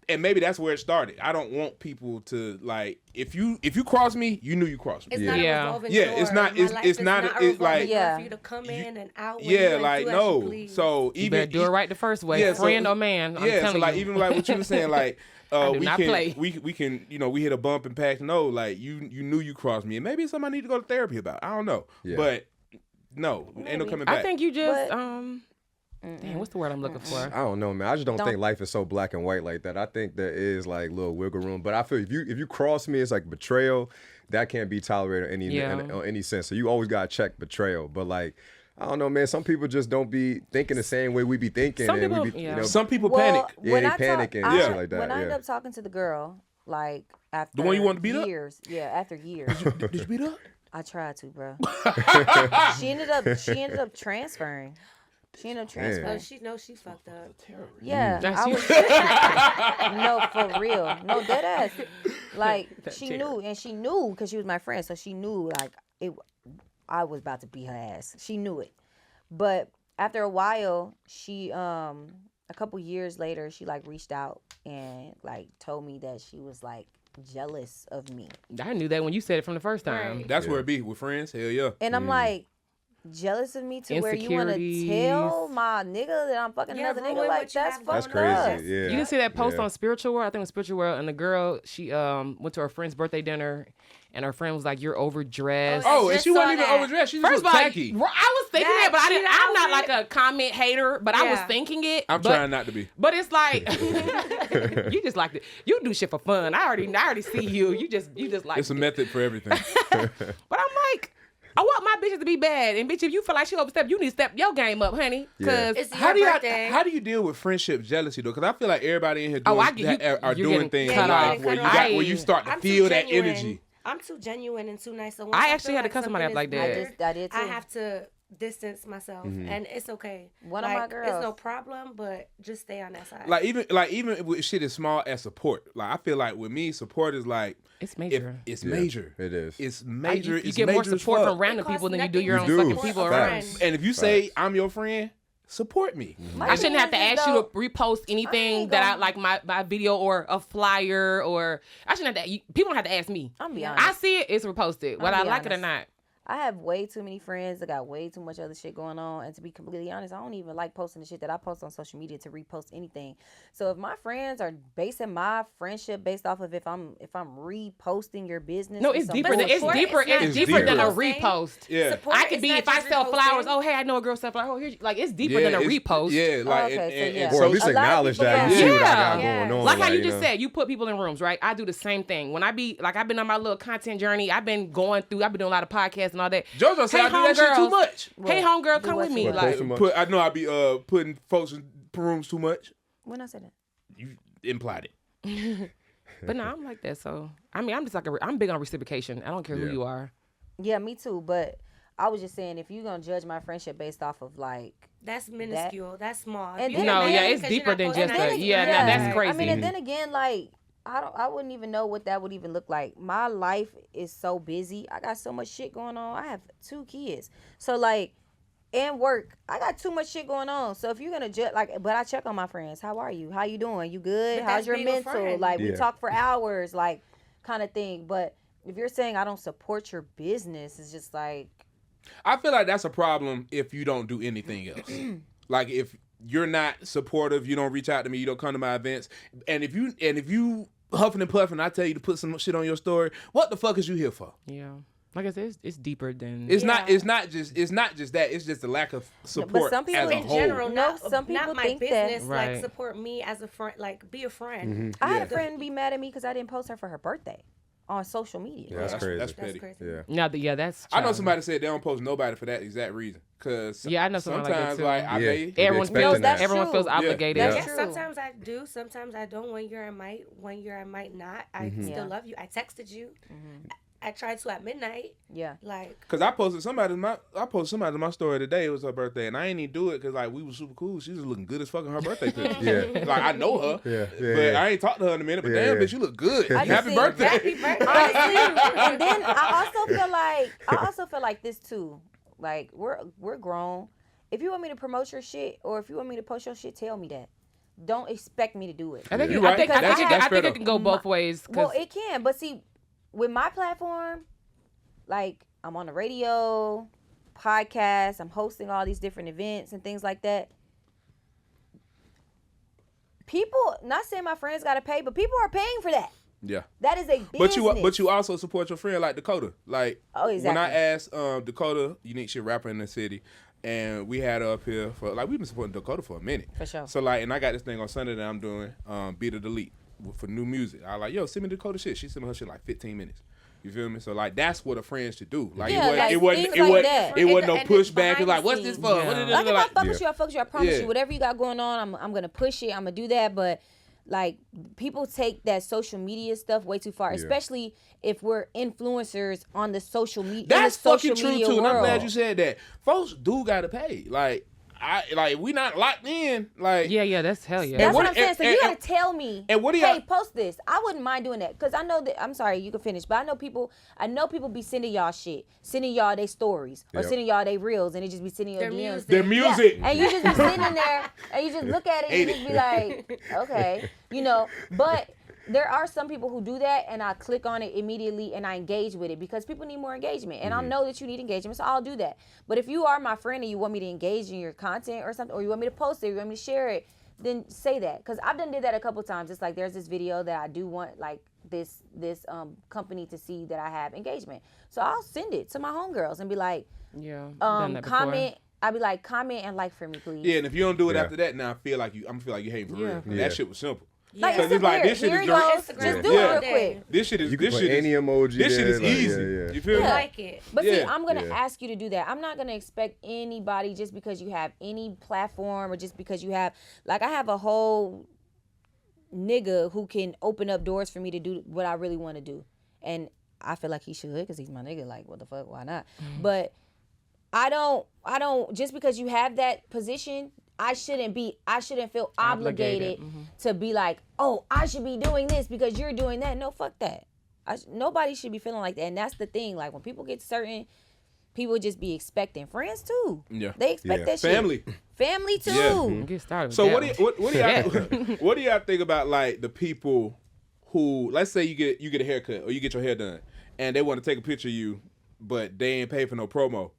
and maybe that's where it started. I don't want people to like, if you cross me, you knew you crossed me. It's not Yeah. a revolving Yeah, door. it's not- My it's- life it's is not- a it's revolving like- door Yeah. for you to come in and out. When Yeah, you like do as no. you please. So You even better do it right the first way, Yeah, so- friend or man. I'm yeah, telling so like you. even like what you were saying, like I do we not can play. we can we hit a bump and pack. No, like you knew you crossed me, and maybe it's something I need to go to therapy about. I don't know, Yeah. but no, ain't no coming back. I think you just But- damn, what's the word I'm looking for? I don't know, man. I just don't think life is so black and white like that. I think there is like little wiggle room. But I feel if you cross me, it's like betrayal. That can't be tolerated in any sense. So you always gotta check betrayal. But like, I don't know, man. Some people just don't be thinking the same way we be thinking. Some and people- we be, yeah. you know, Some people Well, panic. Yeah, when they I panic talk- and shit like that, When I ended yeah. up talking to the girl, like after The one you wanted to beat up? years, after years, Did you beat up? I tried to, bro. she ended up transferring. She ended up transferring. Oh, she knows she fucked up. Yeah, That's I you. was. No, for real. No, dead ass. Like she terrible. knew, and she knew because she was my friend, so she knew like it. I was about to beat her ass. She knew it, but after a while, she a couple years later, she like reached out and like told me that she was like jealous of me, I knew that when you said it from the first time. Right. That's where it be with friends. Hell yeah. and I'm like. Jealous of me to where you want to tell my nigga that I'm fucking Yeah, another ruin nigga like what you that's have going fucked That's on. up. crazy. Yeah. You didn't see that post Yeah. on Spiritual World? I think it was Spiritual World, and the girl she went to her friend's birthday dinner, and her friend was like, "You're overdressed." Oh, Oh, and just she wasn't saw even that. overdressed. She First just of all, tacky. I was thinking That it, but cheetah I'm not like outfit? a comment hater, but I was Yeah. thinking it. I'm but, trying not to be. But it's like you just like you do shit for fun. I already see you. You just like It's a method for everything. But I'm like, I want my bitches to be bad, and bitch, if you feel like she overstepped, you need to step your game up, honey. Cause It's How your do birthday. how do you deal with friendship jealousy though? Because I feel like everybody in here Oh, doing, I get you- are you're doing getting things in cut life off. where you Cut got off. where you start to I'm feel too that genuine. energy. I'm too genuine and too nice. So once I feel actually had to like cut somebody something up like is that. weird, I did too. I have to distance myself, and it's okay. One of my It's girls. no problem, but just stay on that side. Like even with shit as small as support. Like I feel like with me, support is like it's if major. it's Yeah, major. it is. It's major. You it's get more major as support fuck. from random It costs people than you do nothing your to own do. fucking support people a around. friend. And if you say I'm your friend, support me. My I shouldn't have to thing is, ask you though, to repost anything ain't that I gonna- like my video or a flyer or I shouldn't have to. People don't have to ask me. I'm be I honest. see it, it's reposted, whether I be like it or honest. not. I have way too many friends that got way too much other shit going on. And to be completely honest, I don't even like posting the shit that I post on social media to repost anything. So if my friends are basing my friendship based off of if I'm reposting your business. No, with it's some deeper. Than, it's bullshit, deeper. It's It's not deeper than a deeper. repost. Yeah. Support I could is be not if I just sell flowers. reposting. Oh, hey, I know a girl sell flowers. Oh, here's like it's deeper than a it's- repost. Yeah, like okay, so and yeah. Or so at least a lot of acknowledge people that you got- see what I got Yeah. going on. Like how you just know? said, you put people in rooms, right? I do the same thing. When I be like, I've been on my little content journey. I've been doing a lot of podcasts and all that. JoJo said I do that shit too homegirls. much. Hey, homegirl, Do come what with you me. want. Like, Too much. I know I be putting folks in rooms too much. When I said that. You implied it. but no, I'm like that. So I mean, I'm just like I'm big on reciprocation. I don't care who Yeah. you are. Yeah, me too. But I was just saying, if you're gonna judge my friendship based off of like That's minuscule. That's small. And If then- you're No, mad yeah, it's because you're deeper not than posting just that, that. Yeah, no, that's crazy. I mean, and then again, like I wouldn't even know what that would even look like. My life is so busy. I got so much shit going on. I have 2 kids, so like, and work. I got too much shit going on. So if you're gonna judge, like, but I check on my friends. How are you? How you doing? You good? But How's that's your being a mental? friend. Like, we Yeah. talk for hours, like, kind of thing. But if you're saying I don't support your business, it's just like. I feel like that's a problem if you don't do anything else. Like if you're not supportive, you don't reach out to me, you don't come to my events, and if you huffing and puffing, I tell you to put some shit on your story, what the fuck is you here for? Yeah. Like I said, it's deeper than. It's not just that. It's just the lack of support some people as a in whole. general, No, some people not my think business. that. Right. Like support me as a friend. Like be a friend. Mm-hmm. I had a friend be mad at me because I didn't post her for her birthday on social media. Yeah, that's crazy. That's That's petty. crazy. Yeah. Yeah, that's. I know childish. somebody said they don't post nobody for that exact reason. Cause Yeah, I know somebody like that, sometimes too. like I Yeah. may. Everyone Expecting feels that. everyone That's feels true. obligated. Yeah. That's Yeah, true. sometimes I do. Sometimes I don't. One year I might. One year I might not. I still Yeah. love you. I texted you. I tried to at midnight. Yeah. Like Cause I posted somebody in my story today. It was her birthday, and I ain't even do it because like we was super cool. She was looking good as fucking her birthday picture. Yeah. Like I know her, Yeah, yeah, but yeah. I ain't talked to her in a minute. But Yeah, damn, yeah. bitch, you look good. I just Happy think- birthday. happy birthday. Honestly, and then I also feel like this too. Like we're grown. If you want me to promote your shit or if you want me to post your shit, tell me that. Don't expect me to do it. I think, You're I right. think, I That's- think, that's I think fair it can go both ways. 'Cause Well, it can, but see, with my platform, like I'm on the radio, podcast, I'm hosting all these different events and things like that. People, not saying my friends gotta pay, but people are paying for that. Yeah. That is a business. But you also support your friend like Dakota. Like Oh, when I exactly. asked Dakota, unique shit rapper in the city, and we had her up here for like we've been supporting Dakota for a minute. For sure. So like, and I got this thing on Sunday that I'm doing, Beat or Delete for new music. I like, yo, send me Dakota shit. She sent me her shit like 15 minutes. You feel me? So like that's what a friend should do. Like Yeah, like, it wasn't things like that. it wasn't no And it's pushback. behind It's like, the what's this scenes. for? Yeah. What is Like if I fuck like, with you, I fuck with you. I promise Yeah. you. Whatever you got going on, I'm gonna push it. I'm gonna do that. But like people take that social media stuff way too far, especially if we're influencers on the social media. That's in the social fucking true media too. And I'm world. glad you said that. Folks do gotta pay. We not locked in. Like yeah, that's hell yeah. That's what- what I'm saying. So and- you and- gotta tell me, and what do hey, y'all- post this. I wouldn't mind doing that because I know that. I'm sorry, you can finish, but I know people be sending y'all shit, sending y'all their stories, or Yep. sending y'all their reels, and it just be sending your Their DMs. music. their music. Yeah. And you just be sitting in there and you just look at it and you just be like, okay, but there are some people who do that and I click on it immediately and I engage with it because people need more engagement. And I know that you need engagement, so I'll do that. But if you are my friend and you want me to engage in your content or something, or you want me to post it, or you want me to share it, then say that. Because I've did that a couple times. It's like there's this video that I do want like this company to see that I have engagement. So I'll send it to my homegirls and be like, Yeah. done that before. comment. I'll be like, comment and like for me, please. Yeah, and if you don't do it Yeah. after that, now I'm feel like you hating for real. Yeah. That shit was simple. Like, So it's it's like, weird. this shit Here is you go. direct. Just Yeah. do Yeah. it real quick. This shit is You can this put shit any is emoji this shit there, is like, easy. yeah. You feel I me? like it. But see, Yeah. I'm gonna Yeah. ask you to do that. I'm not gonna expect anybody just because you have any platform or just because you have, like, I have a whole nigga who can open up doors for me to do what I really want to do, and I feel like he should because he's my nigga. Like, what the fuck? Why not? But I don't. Just because you have that position, I shouldn't feel obligated to be like, oh, I should be doing this because you're doing that. No, fuck that. Nobody should be feeling like that. And that's the thing. Like, when people get certain, people just be expecting. Friends too. Yeah. They expect Yeah. that shit. Family too. Yeah. Get started. With So that what one. do y'all what do y'all think about like the people who, let's say you get a haircut or you get your hair done and they want to take a picture of you, but they ain't pay for no promo.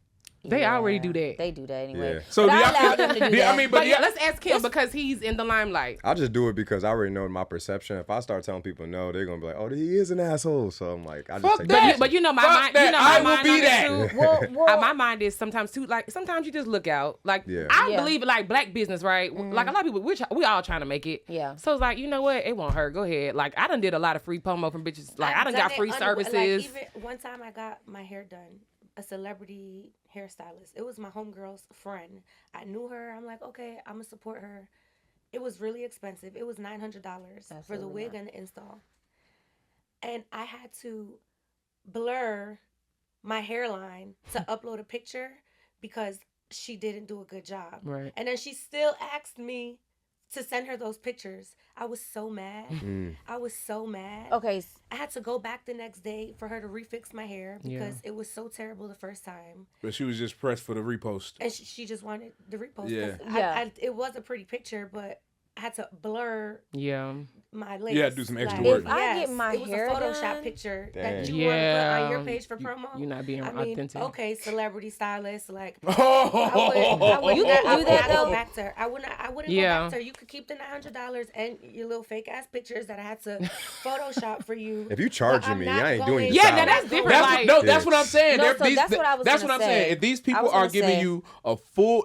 They already do that. They do that anyway. Yeah. So But do I y'all allow them to do do y'all- that. I mean, But do yeah, y'all- let's ask him because he's in the limelight. I just do it because I already know my perception. If I start telling people no, they're gonna be like, "Oh, he is an asshole." So I'm like, I just Fuck take that. the But you know my Fuck mind. that. You know my I will mind be on this that. too. Well, My mind is sometimes too, like, sometimes you just look out. Like, Yeah. I Yeah. believe in, like, black business, right? Like, a lot of people, we all trying to make it. Yeah. So it's like, you know what? It won't hurt. Go ahead. Like, I done did a lot of free promo from bitches. Like, I done got free services. Like, even one time I got my hair done, a celebrity hairstylist. It was my homegirl's friend. I knew her. I'm like, okay, I'm gonna support her. It was really expensive. It was $900 for the Absolutely wig not. and the install. And I had to blur my hairline to upload a picture because she didn't do a good job. Right. And then she still asked me to send her those pictures. I was so mad. I was so mad. Okay. I had to go back the next day for her to refix my hair because it was so terrible the first time. But she was just pressed for the repost. And she just wanted the repost. Yeah. It was a pretty picture, but I had to blur my lace. Yeah, do some extra work. If I get my hair it was a Photoshop done, picture Dang. that you want to put on your page for promo. You're not being I mean, authentic. okay, celebrity stylist, like Oh, You can do that, though. go back to her. I wouldn't go back to her. You could keep the $900 and your little fake ass pictures that I had to Photoshop for you. If you charging me, I ain't doing your Yeah, style. that's different. That's what I'm saying. No, They're- so that's what I was That's gonna what I'm say. saying. If these I people was are gonna giving say- you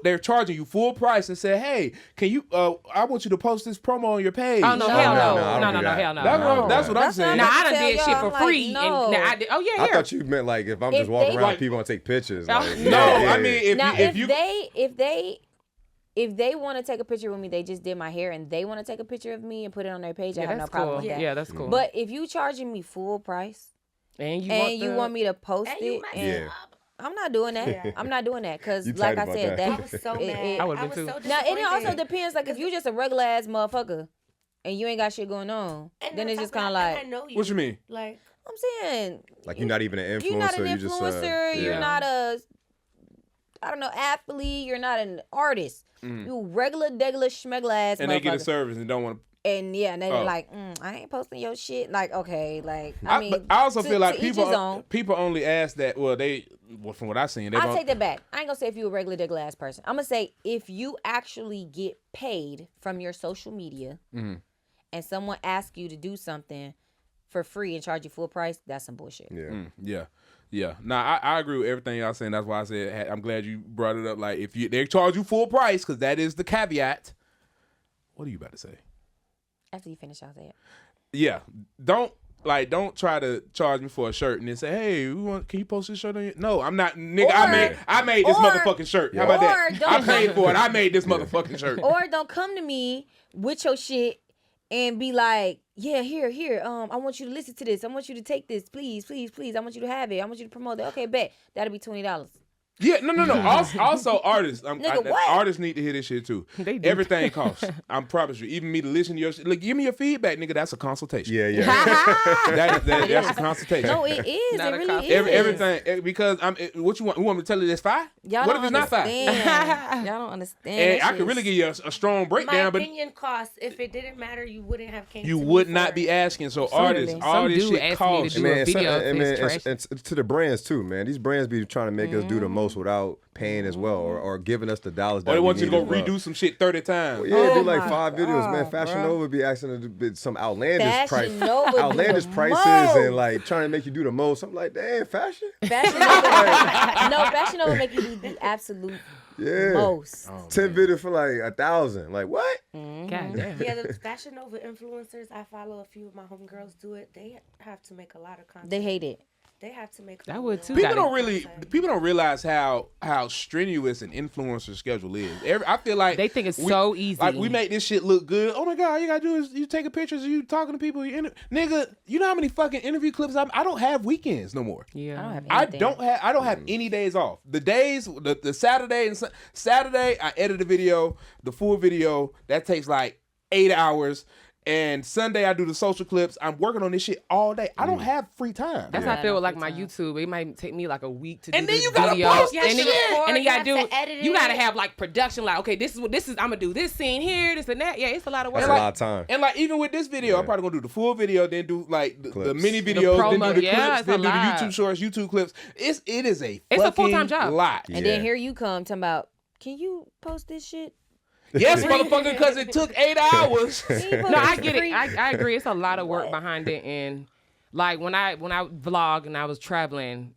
they're charging you full price and say, hey, can you? I want you to post this promo on your page. Oh no, No, hell no, no, I don't no, do no, that. hell no. That's what I'm saying. Now I done tell did shit y'all, for I'm like, free, no. and now I did. Oh yeah, I here. thought you meant like if I'm If just walking they- around, Like- people want to take pictures. No, Like, No, yeah. I mean now if you if they want to take a picture with me, they just did my hair and they want to take a picture of me and put it on their page. I have no that's problem cool. with that. Yeah, that's cool. But if you charging me full price and you want me to post And you it, messed and Yeah. I'm not doing that. Yeah. I'm not doing that because, You like tight I about said, that. I was so it- mad. I would've been was too. so Now it also disappointed. depends. Like if you just a regular ass motherfucker and you ain't got shit going on, And then on it's top just kind of that, I like know you. what you mean? Like, I'm saying. Like you're not even an influencer. You're not an you just, influencer. You're Yeah. not a, I don't know, athlete. You're not an artist. You regular, degular, schmegler ass And they get a motherfucker. service and don't want to. And yeah, and they're Oh. like, I ain't posting your shit. Like, okay, like I mean, but I also to- feel like to each his own. people only ask that. Well, from what I've seen, they I'll gon- take that back. I ain't gonna say if you a regular degular ass person. I'm gonna say if you actually get paid from your social media and someone asks you to do something for free and charge you full price, that's some bullshit. Yeah. Nah, I agree with everything y'all saying. That's why I said I'm glad you brought it up. Like if they charge you full price, because that is the caveat. What are you about to say? After you finish, I'll say it. Yeah, don't try to charge me for a shirt and then say, hey, can you post this shirt on your? No, I'm not, nigga. I made this motherfucking shirt. How about that? Or I don't- paid for it. I made this motherfucking shirt. Or don't come to me with your shit and be like, yeah, here. I want you to listen to this. I want you to take this, please. I want you to have it. I want you to promote it. Okay, bet. That'll be $20. Yeah, no. Also, artists. Nigga, what? Artists need to hear this shit too. They do. Everything costs. I promise you. Even me to listen to your shit. Look, give me your feedback, nigga. That's a consultation. Yeah. That's a consultation. No, it is. Not It a really cop. is. Everything because what you want? You want me to tell you that's fine? Y'all What if don't it's not fine? understand. Y'all don't understand. And that I could really give you a strong my breakdown, but opinion costs. If it didn't matter, you wouldn't have came. you to me would for not it. be asking. So artists, Some all this dude shit asked me to costs. do a video of his trash. It's to the brands too, man. These brands be trying to make us do the most without paying as well, or giving us the dollars. Or they want you to go need as well. redo some shit 30 times. Well, yeah, do Oh like my 5 videos, man. God, Fashion bruh. Nova be asking to do some outlandish Fashion Nova do outlandish the prices, most. and like trying to make you do the most. I'm like, damn, fashion. Fashion Nova. No, Fashion Nova make you do the absolute Yeah, most. 10 videos for like 1,000. Like what? God damn. Yeah, the Fashion Nova influencers. I follow a few of my homegirls do it. They have to make a lot of content. They hate it. They have to make. I would too. People Got don't it. people don't realize how strenuous an influencer schedule is. I feel like They think it's so easy. Like we make this shit look good. Oh my god, all you gotta do is you take a pictures of you talking to people. Nigga, you know how many fucking interview clips I don't have weekends no more. Yeah. I don't have I anything. don't have any days off. The days, the Saturday and Saturday, I edit a video, the full video that takes like 8 hours. And Sunday I do the social clips. I'm working on this shit all day. I don't have free time. That's Yeah. how I feel with like my YouTube. It might take me like a week to do And then this you gotta video. post your and then, shit. and then you You gotta have do to edit you gotta it. have like production, like, okay, this is I'm gonna do this scene here, this and that. Yeah, it's a lot of work. That's a lot of time. And like even with this video, I'm probably gonna do the full video, then do like the Clips. mini videos, then promo, do the yeah, clips, it's then a do the lot. YouTube shorts, YouTube clips. It is a It's a fucking full-time job. lot. And then here you come talking about, can you post this shit? Yes, motherfucker, because it took 8 hours. No, I get it. I agree. It's a lot of work behind it, and like when I vlog and I was traveling,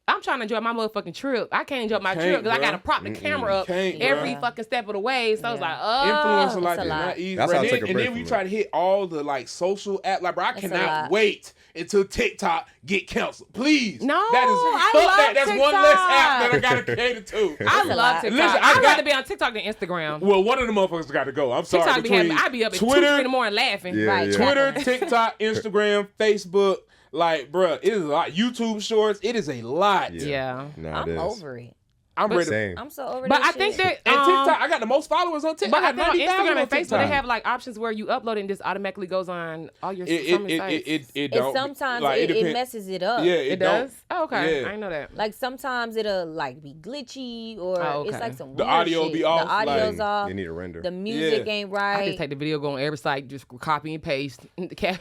I'm trying to enjoy my motherfucking trip. I can't enjoy my trip because I bruh. gotta prop the camera up Can't, every bruh. fucking step of the way. So I was like, Influencer like a this, lot. not easy. That's how I and take a then, break we from try it. to hit all the like social app. Like, bro, I That's a cannot lot. wait until TikTok get canceled. Please. No, that is I fuck love that. That's one less app that I TikTok. gotta cater to. I a love lot. TikTok. Listen, I'd got- rather be on TikTok than Instagram. Well, one of the motherfuckers got to go. I'm sorry. TikTok be between having, I be up at 2, Twitter, 3 in the morning laughing. Yeah, Right. yeah. Twitter, TikTok, Instagram, Facebook. Like, bruh, it is a lot. YouTube shorts, it is a lot. Yeah. Nah, I'm it is. over it. I'm ready. Same. I'm so over But that I think shit. that And TikTok, I got the most followers on TikTok. But I think on 90,000 Instagram and Facebook, TikTok. they have like options where you upload it and just automatically goes on all your some sites. It And don't. sometimes like, it depend- messes it up. Yeah, It don't. does? Oh, okay. Yeah. I didn't know that. Like sometimes it'll like be glitchy or Oh, it's okay. like some The weird audio shit. be off, The audio's like, off. You need a render. The music Yeah. ain't I right. just take the video, go on every site, just copy and paste. Thank Yeah.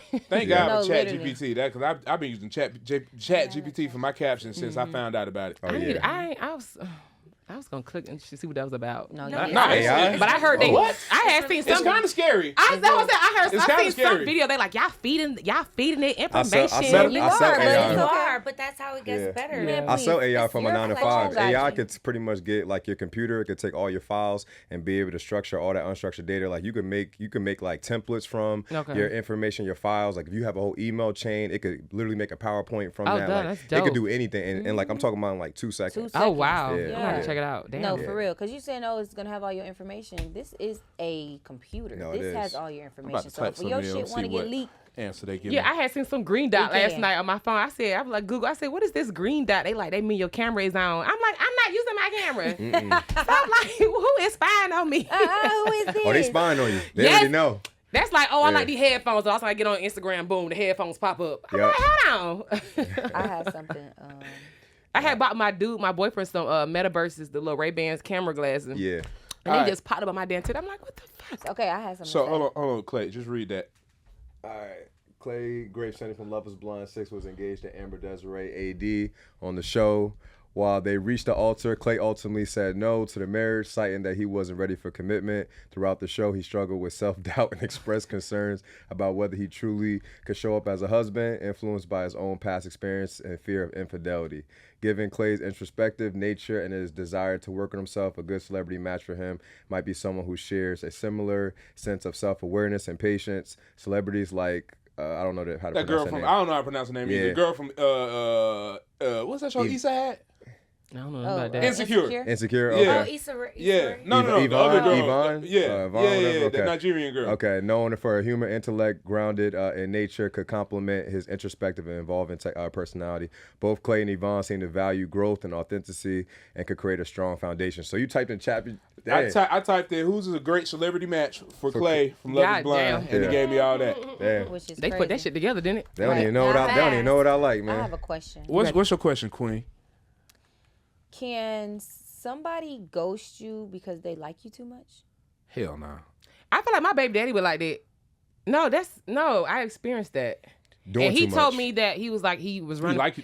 God No, for Chat literally. GPT. That because I've been using Chat GPT for my captions since I found out about it. Oh, I need. yeah. I was gonna click and see what that was about. No, Not yeah. AI? But I heard they. What? I had seen It's some. kind of scary. I heard. It's I kinda seen scary. some video. They like y'all feeding it I information. sell You I are, sell but AI. it's You okay. are, but that's how it gets Yeah. better. Man, I sell AI It's from a your 9 to platform, 5. AI guys. could pretty much get like your computer. It could take all your files and be able to structure all that unstructured data. Like you can make like templates from Okay. your information, your files. Like if you have a whole email chain, it could literally make a PowerPoint from Oh, that. done. Like That's it could dope. do anything. And like I'm talking about in like 2 seconds. Oh wow! Yeah. I'm gonna Yeah. check it out. Damn. No, for real. Because you saying, oh, it's going to have all your information. This is a computer. No, it this has has all your I'm about information. to So type if your something in shit and want to see get what leaked, answer they give Yeah, me. I had seen some green dot You last can. night on my phone. I said, I was like Google. I said, what is this green dot? They mean your camera is on. I'm like, I'm not using my camera. So I'm like, who is spying on me? who is this? Oh, they spying on you. They Yes. already know. That's like, oh, I Yeah. like these headphones. Also, I get on Instagram, boom, the headphones pop up. I'm Yup. like, hold on. I had something. I had bought my boyfriend some Metaverses, the little Ray-Bans camera glasses. Yeah. And Alright. they just popped up on my damn tip. I'm like, what the fuck? Okay, I had something. So to say. hold on, Clay. Just read that. All right. Clay Graves Center from Love is Blind 6 was engaged to Amber Desiree AD on the show. While they reached the altar, Clay ultimately said no to the marriage, citing that he wasn't ready for commitment. Throughout the show, he struggled with self-doubt and expressed concerns about whether he truly could show up as a husband, influenced by his own past experience and fear of infidelity. Given Clay's introspective nature and his desire to work on himself, a good celebrity match for him might be someone who shares a similar sense of self-awareness and patience. Celebrities like I don't know how to That pronounce girl her from name. I don't know how to pronounce her name either. Yeah. The girl from what's that show? East Side? I don't know about that. Insecure. Insecure. Yeah. Okay. Yeah. No, the Yvonne? other girl. Yvonne? Yeah. Yvonne, yeah, whatever, okay. that Nigerian girl. Okay, known for a human intellect grounded in nature, could complement his introspective and evolving personality. Both Clay and Yvonne seem to value growth and authenticity and could create a strong foundation. So you typed in chat. I typed in who's a great celebrity match for Clay from Love is God Blind, damn. and it gave me all that. Damn. Which is They crazy. put that shit together, didn't it? They don't Right. even know what they don't even know what I like, I man. have a question. What's your question, Queen? Can somebody ghost you because they like you too much? Hell no. I feel like my baby daddy would like that. No, I experienced that. Doing And he too told much. me that he was He running. like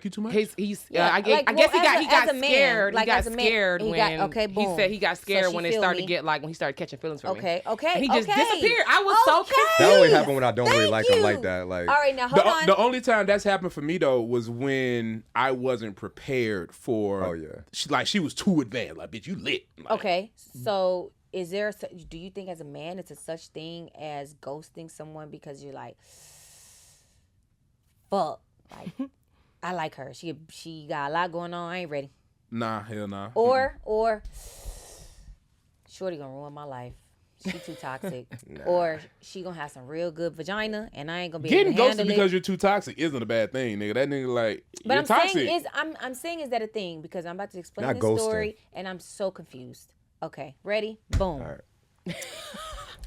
you too much? He's Yeah, I guess well, he as got a man, scared. like, He got as a man, scared he when got- okay, he boom. said he got So scared she when it feel started me. to get like when he started catching feelings for me. Okay. And he just okay. disappeared. I was so Okay. confused. That only happened when I don't really Thank like them you. like that. Like, All right, now hold on. The only time that's happened for me though was when I wasn't prepared for. Oh, yeah. She was too advanced. Like, bitch, you lit. Like, Okay, so is there? Do you think as a man it's a such thing as ghosting someone because you're like, fuck, like I like her. She got a lot going on. I ain't ready. Nah, hell nah. Or shorty gonna ruin my life. She too toxic. Or she gonna have some real good vagina and I ain't gonna be Getting able to ghosted handle because it. you're too toxic isn't a bad thing, nigga. That nigga like But you're I'm toxic. saying I'm saying is that a thing because I'm about to explain Not this ghosting. story and I'm so confused. Okay, ready? Boom. all right.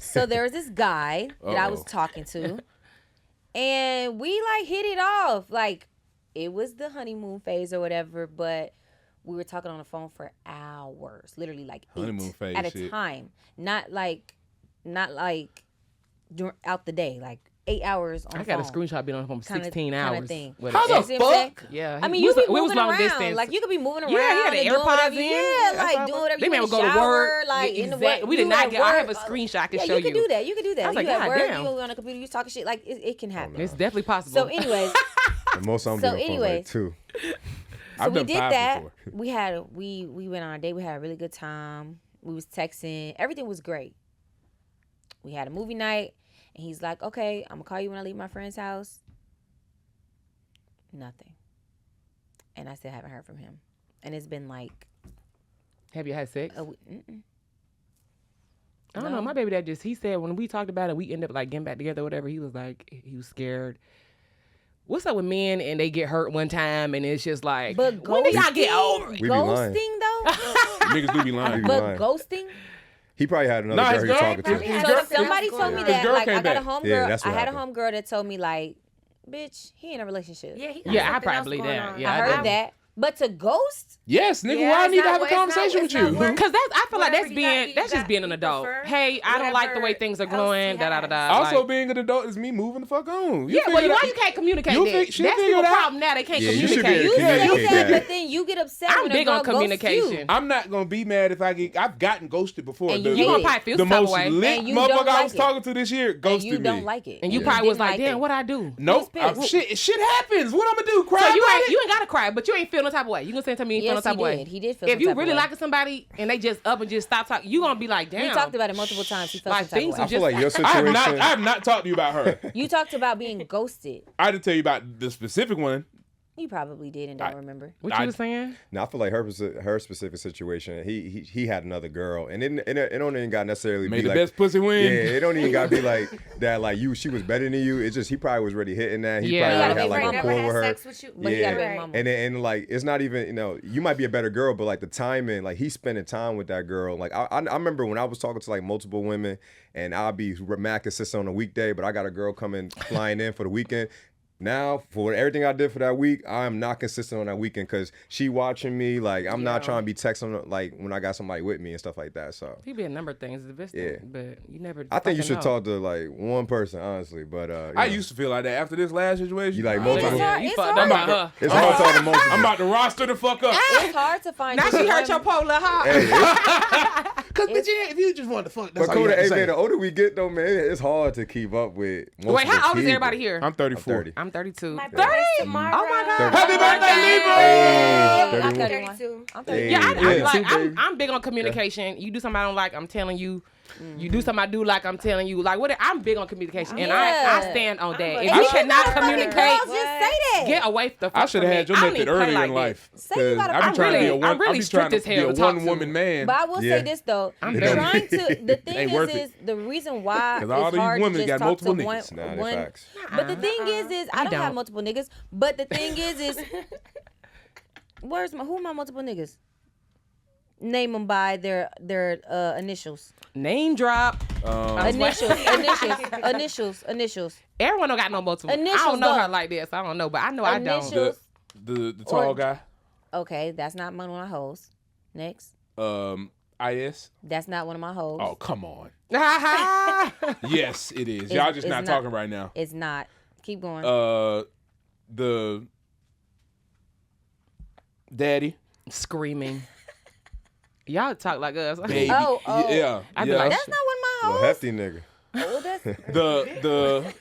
So there was this guy that I was Uh-oh. talking to, and we like hit it off. Like it was the honeymoon phase or whatever, but we were talking on the phone for hours, literally like Honeymoon 8 phase at a shit. time, not like out the day, like 8 hours on I the got a phone. scrowship being on the phone for 16 kinda hours. thing. with How it. the You see what I'm saying? fuck? Yeah, I mean, we you be we moving long around. distance. Like you could be moving around. Yeah, he had and the doing AirPods whatever. in. Yeah, That's like what doing whatever they you may in the go to shower, work. like Yeah, in the exactly. work. We did you not at get. I have a work. screenshot I can Yeah, show you can do that. You can do that. I was like, you at God work, damn. you on a computer, you talking shit. Like it can happen. It's definitely possible. So, anyways, And most of them So be on phone anyways. like 2. so I've we done did 5 that. before. We went on a date. We had a really good time. We was texting. Everything was great. We had a movie night, and he's like, "Okay, I'm gonna call you when I leave my friend's house." Nothing. And I still haven't heard from him. And it's been like have you had sex? a week. Mm-mm. I don't No. know. My baby dad he said when we talked about it, we ended up like getting back together or whatever. He was like, he was scared what's up with men and they get hurt one time and it's just like, But when do y'all get over it? We be lying. Ghosting though. Niggas do be lying. be But lying. ghosting. He probably had another Nah, girl his he was girl- talking to. his So girl- somebody told me his that. girl Like came I got a back. homegirl. Yeah, that's I what had a happened. homegirl that told me like, bitch, he in a relationship. Yeah, he got Yeah, I something else probably going that. on. Yeah, I I heard do. that. But to ghost? Yes, nigga, Yeah, why I it's need to not- have a it's not- conversation it's with not you? worth- Cause I feel like Whatever that's you being got, that's you just being an got, adult. prefer Hey, I don't like the way whatever things are else going. he Da da da has. da. Also, like, being an adult is me moving the fuck on. yeah, but figure why that- you can't communicate You'll that? fi- she'll That's figure the it out. problem now. They can't Yeah, you should be communicate. able to You say communicate that, that. but then you get upset I'm when big a on girl ghosts communication. you. I'm not gonna be mad if I've gotten ghosted before. And The- you You gonna did. probably feel the some type of most way. lit And you don't motherfucker I like was it. talking to this year And ghosted you me. don't like it. And you Yeah. probably was Didn't like, damn, it. what I do? Nope. You was pissed. Shit happens. What I'm gonna do? Cry So about you it? ain't gotta cry, but you ain't feeling no type of way. You gonna say to me you ain't Yes, feeling no type he of way. did. He did feel If some you type of really way. liking somebody and they just up and just stop talking, you gonna be like, damn. We talked about it multiple times. He felt Like, some type things of are way. I feel like your I have situation. not talked to you about her. You talked about being ghosted. I didn't tell you about the specific one. You probably did and don't remember. What I- you was saying? No, I feel like her specific situation. He had another girl, and it don't even got necessarily Made be the like best pussy win. Yeah, it don't even got to be like that. Like she was better than you. It's just he probably was already hitting that. He Yeah. He probably gotta had be like right. a Never rapport had with her. sex with you. But he gotta be Right. mama. And like it's not even you might be a better girl, but like the timing, like he's spending time with that girl. Like I remember when I was talking to like multiple women, and I'll be mad consistent on a weekday, but I got a girl coming flying in for the weekend. Now, for everything I did for that week, I'm not consistent on that weekend because she watching me. Like, I'm not trying to be texting like when I got somebody with me and stuff like that. So, He be a number of things, Yeah. but you never. I think you fucking should know. talk to like one person, honestly. But I used to feel like that after this last situation. You like I was multiple- Yeah, you It's fucked hard. up by her. it's hard to talk to multiple. I'm about to roster the fuck up. It's hard to find. Now just she hurt one- your pole, little heart. Hey, it's- Cause bitch, if you just want to fuck, that's but all you Kodak, have to hey, say. man, the older we get though, man, it's hard to keep up with. Wait, multiple how old is people. everybody here? I'm 34. 30. I'm 32. My 30? birthday's tomorrow. Oh my God. Happy birthday, Libra! Hey, I'm 31. 31. I'm Hey. 31. Yeah, Yeah, like, too, baby. I'm big on communication. You do something I don't like, I'm telling you. You do something I do like, I'm telling you. Like, what? I'm big on communication, and I Yeah. stand on that. And If And you you cannot gotta fucking communicate, girls, just say that. get away from the fuck I should have from had me. your I don't method even play earlier like in that. life. Say you 'Cause gotta- I be I'm trying to be a really- one. I'm really I be trying strict to as be hell a to talk one to. woman man. But I will Yeah. say this though, I'm trying to. The thing Ain't worth is the reason why 'Cause all it's these hard women to just got talk multiple to one. niggas. Nah, one- they're facts. But the thing is I don't have don't. multiple niggas. But the thing is, who are my multiple niggas? Name them by their initials. Name drop. Initials. Everyone don't got no multiple. I Initials, don't know though. her like this. I don't know, but I know I don't. Initials. The tall Or- guy. Okay, that's not one of my hoes. Next. IS. That's not one of my hoes. Oh, come on. Ha Yes, it is. Y'all just it's not not. talking right now. It's not. Keep going. The daddy. Screaming. Y'all talk like us. Baby. Oh. Yeah. I be yeah. like, That's not one of my Little hoes. hefty nigga. Oh, that's. the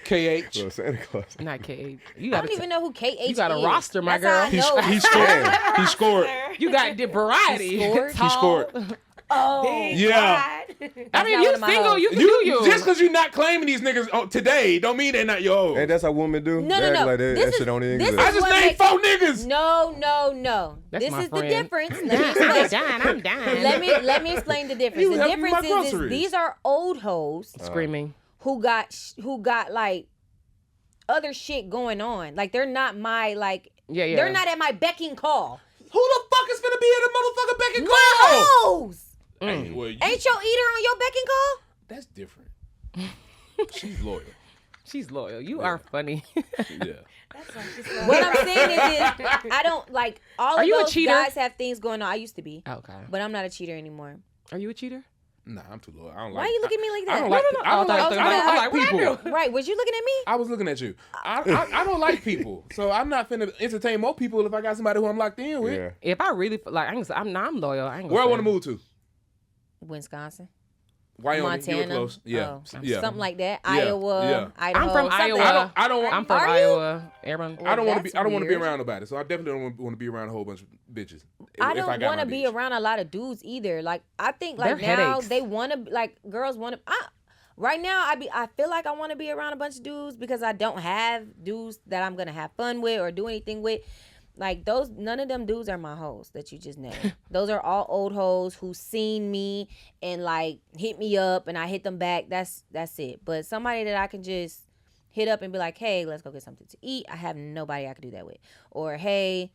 KH. Little Santa Claus. Not KH. You I got don't even know who KH is. You got a roster, my That's girl. how I know. He scored. He scored. You got the variety. He scored? He Tall. scored. Oh. Yeah. I mean, not you one of my single, hoes. you can do you. Just because you're not claiming these niggas today, don't mean they're not your old. Hey, that's how women do. No, They no, act no. Like that, This that is- shit don't even this exist. I just what named makes- 4 niggas. No. That's This my is the friend. difference. I'm done. Let me explain the difference. You The helping my difference is groceries. these are old hoes Screaming. who got like other shit going on. Like they're not my like. Yeah. They're not at my becking call. Who the fuck is finna be at a motherfucker back and No call? hoes. Hey, well, you- Ain't your eater on your becking call? that's different. She's loyal. She's loyal. You are funny. Yeah. That's what she said. What I'm saying is I don't like all Are of you a those cheater? guys have things going on. I used to be, Okay. but I'm not a cheater anymore. Are you a cheater? Nah, I'm too loyal. I don't Why like. you look at me like I that? don't like. No, no, no. I don't I like. was I don't like, like what I people. do? Right, was you looking at me? I was looking at you. I don't like people, so I'm not finna entertain more people if I got somebody who I'm locked in with. Yeah. If I really like, I'm loyal. I ain't gonna Where I say. want to move to? Wisconsin, Wyoming. Montana, You were close. Yeah. oh, yeah. something like that. Yeah, Iowa, yeah. Idaho. I'm from something. Iowa. I don't want. I'm from Are you? Iowa. Everyone. Well, I don't want to be. that's I don't want to be weird. around nobody. So I definitely don't want to be around a whole bunch of bitches. I if don't got want to my be bitch. around a lot of dudes either. Like I think like They're now headaches. they want to like girls want to. Right now I feel like I want to be around a bunch of dudes because I don't have dudes that I'm gonna have fun with or do anything with. Like those, none of them dudes are my hoes that you just named. Those are all old hoes who seen me and like hit me up and I hit them back. That's it. But somebody that I can just hit up and be like, hey, let's go get something to eat. I have nobody I could do that with. Or, hey,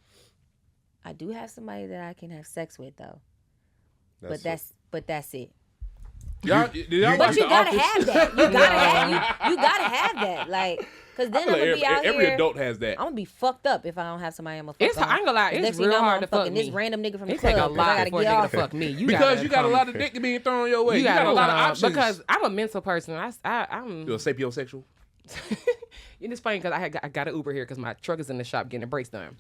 I do have somebody that I can have sex with though. But that's it. Y'all But you gotta have that. You gotta have that. Like, cause then I'm gonna be out every here. adult has that. I'm gonna be fucked up if I don't have somebody I'm gonna fuck. I ain't gonna lie, it's real hard to fuck me. This random nigga from the It take a club. lot I for a gotta nigga get to off. fuck me. Because you got a lot of dick being thrown your way. You got a lot of options. Because I'm a mental person. I'm. You're a sapiosexual. It's funny because I got an Uber here because my truck is in the shop getting the brakes done.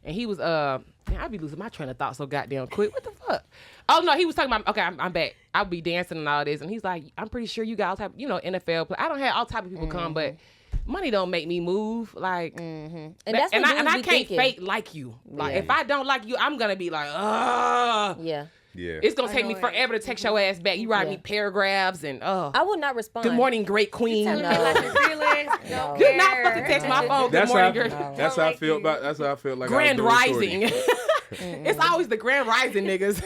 And he was, man, I be losing my train of thought so goddamn quick. What the fuck? Oh, no, he was talking about, okay, I'm back. I'll be dancing and all this. And he's like, I'm pretty sure you got all type, NFL play. I don't have all type of people come, but money don't make me move. Like, And that's what I can't thinking. fake like you. Like, if I don't like you, I'm going to be like, ugh. Yeah. Yeah. It's going to take me forever to text your ass back. You write me paragraphs and, I would not respond. good morning, great queen. Tell me about your feelings. No. Do not fucking text my phone. Good That's morning, how girl. that's how I feel about. That's how I feel like Grand I was doing Rising. Shorty. It's always the Grand Rising niggas.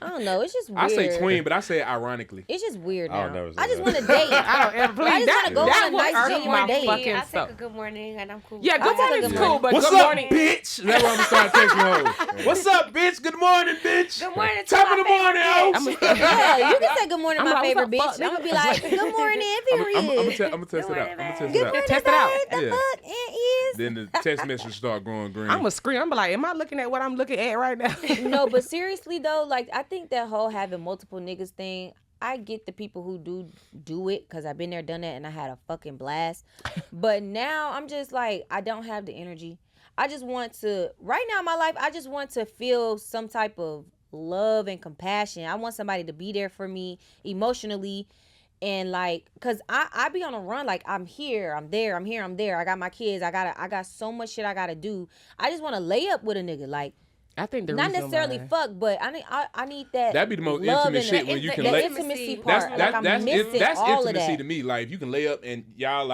I don't know. It's just weird. I say twin, but I say it ironically. It's just weird I'll now. never say I just that. want to date. I don't ever I just wanna go on a would nice irk genuine my date. fucking I take self. a good morning and I'm cool. Yeah, good morning is good cool, morning. but What's good up, morning. bitch? That's what I'm gonna start texting hoes. What's up, bitch? Good morning, bitch. Good morning to Top my of the morning, favorite hoes. Yeah, you can say good morning, I'm my like, favorite what's bitch. up, I'm gonna be like, good morning, period. I'm gonna test it out. I'm gonna test it Good out. morning, Test it out. babe. The Yeah. fuck it is. Then the text message start going green. I'm a scream. I'm like, am I looking at what I'm looking at right now? No, but seriously though, like I think that whole having multiple niggas thing, I get the people who do it because I've been there, done that, and I had a fucking blast. But now I'm just like, I don't have the energy. I just want to, right now in my life, I just want to feel some type of love and compassion. I want somebody to be there for me emotionally. And like, cause I be on a run, like I'm here, I'm there, I'm here, I'm there. I got my kids, I got so much shit I gotta do. I just want to lay up with a nigga, like I think the not reason necessarily why- fuck, but I need that. That'd be the most love intimate and shit when you can the lay. intimacy part. That's like I'm missing that's all of intimacy that. to me. Like if you can lay up and y'all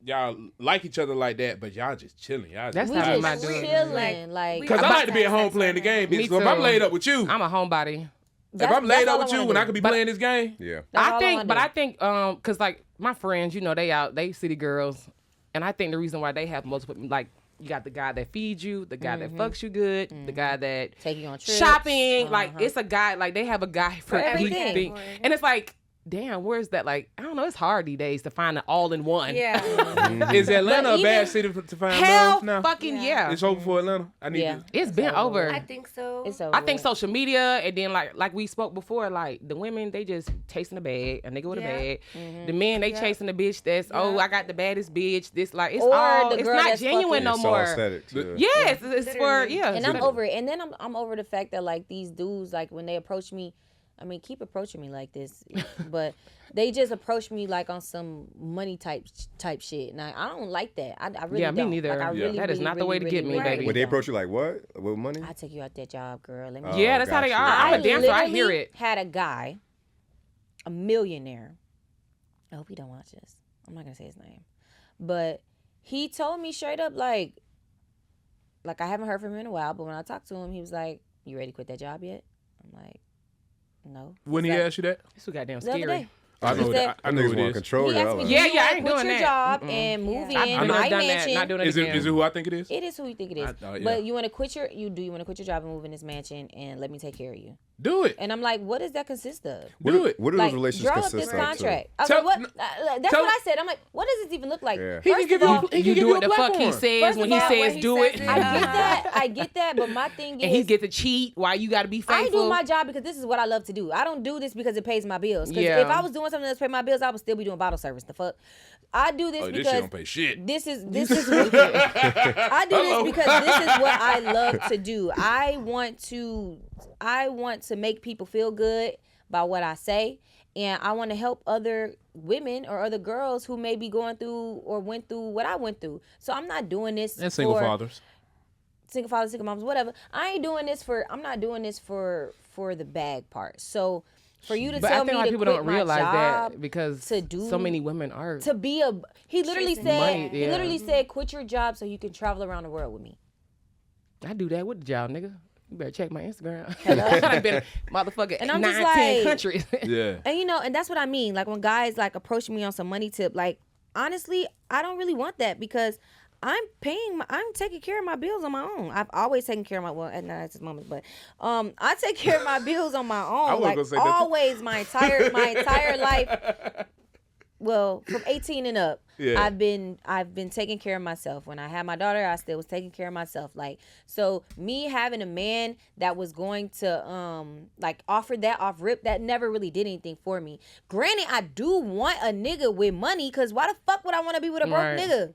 y'all like each other like that, but y'all just chilling. Y'all That's just We how vibing. am I just doing? chilling, like Cause I like to be at home playing the game. Me Bitch. So if I'm too. laid up with you, I'm a homebody. if I'm laid all up with you, wanna when do. I could be But- playing this game, Yeah. That's all I wanna think, do. cause like my friends, they city girls, and I think the reason why they have multiple, like you got the guy that feeds you, the guy that fucks you good, the guy that Take you on trips. shopping, like it's a guy, like they have a guy for everything. everything, and it's like, damn, where's that? Like I don't know, it's hard these days to find an all-in-one. Yeah. is Atlanta But a bad even- city to find Hell, love now? fucking yeah. It's over for Atlanta. I need Yeah. to. It's been over. I think so. It's over. I think social media, and then like we spoke before, like the women they just chasing a bag, a nigga with Yeah. a bag. The men they chasing the bitch that's I got the baddest bitch. This like it's Or all the it's girl not that's genuine fucking- no It's all more. aesthetics. Yeah. Yes, it's for yeah. And so I'm that- over it. And then I'm over the fact that like these dudes, like when they approach me, I mean, keep approaching me like this, but they just approach me like on some money type shit, and I don't like that. I really Yeah, me don't. neither. Like, I Yeah. really, That is really, not the way to really, get me, really, baby. really Would they don't. approach you like what? With money? I take you out that job, girl. Let me. Oh, Yeah, that's how they gotcha. are. I'm a dancer. I hear literally it. Had a guy, a millionaire. I hope he don't watch this. I'm not gonna say his name, but he told me straight up, like I haven't heard from him in a while. But when I talked to him, he was like, "You ready to quit that job yet?" I'm like, "No." When he He's like, asked you that, It's so goddamn the other scary. day. I know He that. said- I Them know niggas who want to it is. control He you. asked I me, was "Do like, Yeah, you yeah, I wanna ain't quit doing your that. job Mm-mm. and move I've in never my done that. mansion?" Not doing it Is it again. who I think it is? It is who you think it is. yeah. But you want to quit your job and move in this mansion and let me take care of you. Do it. And I'm like, what does that consist of? Do it. What do Like, those relationships draw up consist this of? contract. I was Tell- like, what? That's tell- what I said. I'm like, what does this even look like? Yeah. He can First give of you. all, He You can give do you what a the fuck he platform. says First when of he all, says when he do says it. it. I get that, but my thing is, And he get to cheat while you got to be I faithful. do my job because this is what I love to do. I don't do this because it pays my bills. Because Yeah. if I was doing something that's paying my bills, I would still be doing bottle service. The fuck? I do this Oh, this because shit don't pay shit. This is I do Hello. this because this is what I love to do. I want to make people feel good by what I say, and I want to help other women or other girls who may be going through or went through what I went through. So I'm not doing this And single for fathers. single fathers, single moms, whatever. I'm not doing this for the bag part. So for you to But tell I think me a lot to of people quit don't my realize job that because to do- so many women are. to be he literally Chasing said money, he yeah. literally said quit your job so you can travel around the world with me. I do that with the job, nigga. You better check my Instagram. I've been motherfucking And I'm 9, just 10 like- countries. Yeah. And and that's what I mean. Like when guys like approach me on some money tip, like honestly, I don't really want that because I'm taking care of my bills on my own. I've always taken care of not at this moment, but I take care of my bills on my own. Like always, my entire life. Well, from 18 and up, I've been taking care of myself. When I had my daughter, I still was taking care of myself. Like, so me having a man that was going to like offer that off rip, that never really did anything for me. Granted, I do want a nigga with money, because why the fuck would I want to be with a broke nigga?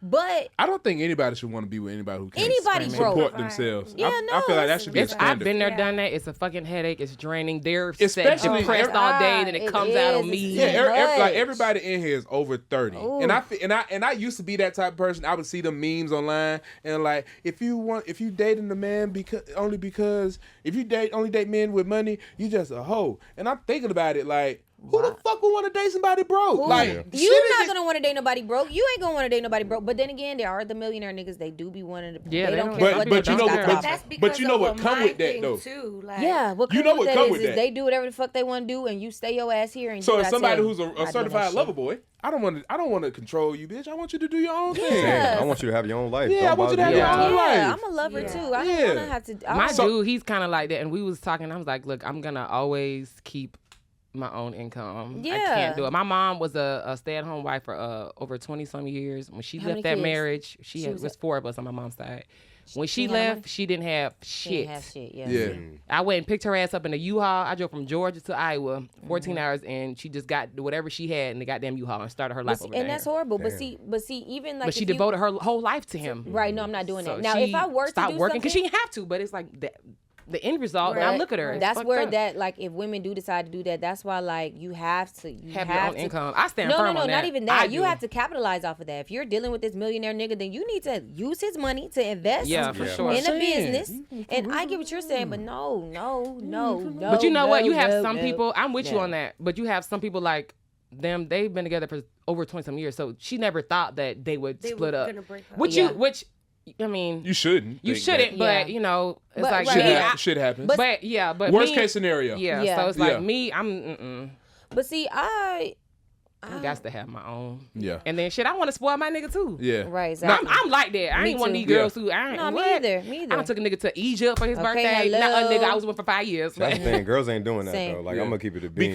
But I don't think anybody should want to be with anybody who can't broke. support themselves. Yeah, I feel like that should be a standard. I've been there, done that. It's a fucking headache. It's draining. They're Especially depressed all day, then it comes out on me. Yeah, like everybody in here is over 30, and I used to be that type of person. I would see the memes online, and like if you dating the man because if you only date men with money, you just a hoe. And I'm thinking about it like, who the fuck would want to date somebody broke? Ooh. Like, you not gonna want to date nobody broke. You ain't gonna want to date nobody broke. But then again, there are the millionaire niggas. They do be wanting to. Yeah, they don't care. But you know what come with that though. Too, like, yeah, what you know what come with is that. They do whatever the fuck they want to do, and you stay your ass here. And so if somebody who's a certified lover boy, I don't want to control you, bitch. I want you to do your own thing. Yes. I want you to have your own life. Yeah, I want you to have your own life. Yeah, I'm a lover too. I don't want to have to. My dude, he's kind of like that, and we was talking. I was like, look, I'm gonna always keep my own income. I can't do it. My mom was a stay-at-home wife for over 20-some years. When she left that marriage, she was 4 of us on my mom's side. When she left, she didn't have shit. I went and picked her ass up in a U-Haul. I drove from Georgia to Iowa, 14 hours, and she just got whatever she had in the goddamn U-Haul and started her life over there. And that's horrible. But see, even like, but she devoted her whole life to him. Right? No, I'm not doing that. Now, if I were to stop do working, because she something, didn't have to, but it's like that. The end result. Now look at her. That's where that, like, if women do decide to do that, that's why, like, you have to have your own income. I stand firm on that. No, not even that. You have to capitalize off of that. If you're dealing with this millionaire nigga, then you need to use his money to invest for sure. in a business. And I get what you're saying, but no. But you know what? You have some people. I'm with you on that. But you have some people like them. They've been together for over 20-some years, so she never thought that they would split up. Which I mean, you shouldn't. But you know, it's like shit happens. But worst case scenario. Yeah. So it's like me. I'm. But see, I got to have my own. Yeah. And then shit, I want to spoil my nigga too. Yeah. Right. Exactly. I'm like that. I ain't one of these girls who I ain't. No, me either. I took a nigga to Egypt for his birthday. Not a nigga I was with for 5 years. That's the thing. Girls ain't doing that though. Like I'm gonna keep it a bean.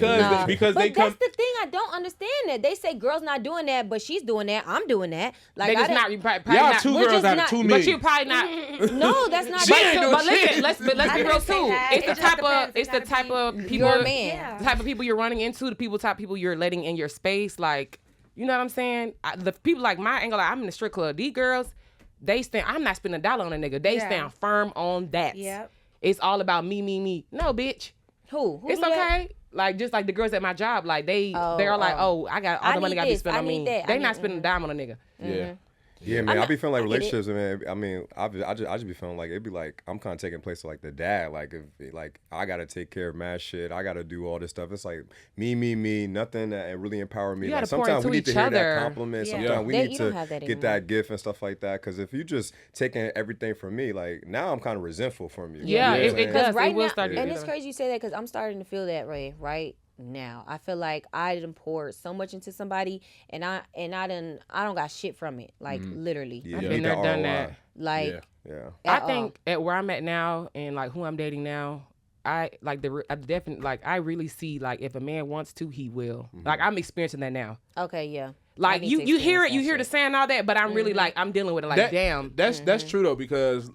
Because they come. That's the thing. I don't understand that. They say girls not doing that, but she's doing that. I'm doing that. Like they just not. Y'all two girls out of 2 million. But you probably not. No, that's not. She ain't doing shit. Let's be real too. It's the type of people. You're a man. The type of people you're running into. The type of people you're letting in your space. Like. You know what I'm saying? The people like my angle, like I'm in the strip club. These girls, they stand. I'm not spending $1 on a nigga. They stand firm on that. Yep. It's all about me. No, bitch. Who it's okay. That? Like just like the girls at my job, like they're like, I got all the money gotta be spent on me. They not spending a dime on a nigga. Yeah. Yeah, man, I be feeling like relationships, man. I mean, I just be feeling like it'd be like I'm kind of taking place of like the dad. Like if like I gotta take care of mad shit, I gotta do all this stuff. It's like me, nothing that really empower me. Like sometimes we need to hear that compliment. Yeah. Sometimes we need to get that gift and stuff like that. Because if you just taking everything from me, like now I'm kind of resentful from you. Yeah, it does. Right it will now, start. And it's crazy you say that because I'm starting to feel that way right now. I feel like I done poured so much into somebody and I don't got shit from it. Like literally. Yeah, I've been there, done that. Like I think at where I'm at now and like who I'm dating now, I really see like if a man wants to, he will. Like I'm experiencing that now. Okay, yeah. Like you hear it, you hear the saying all that, but I'm really like I'm dealing with it. Like damn, that's true though because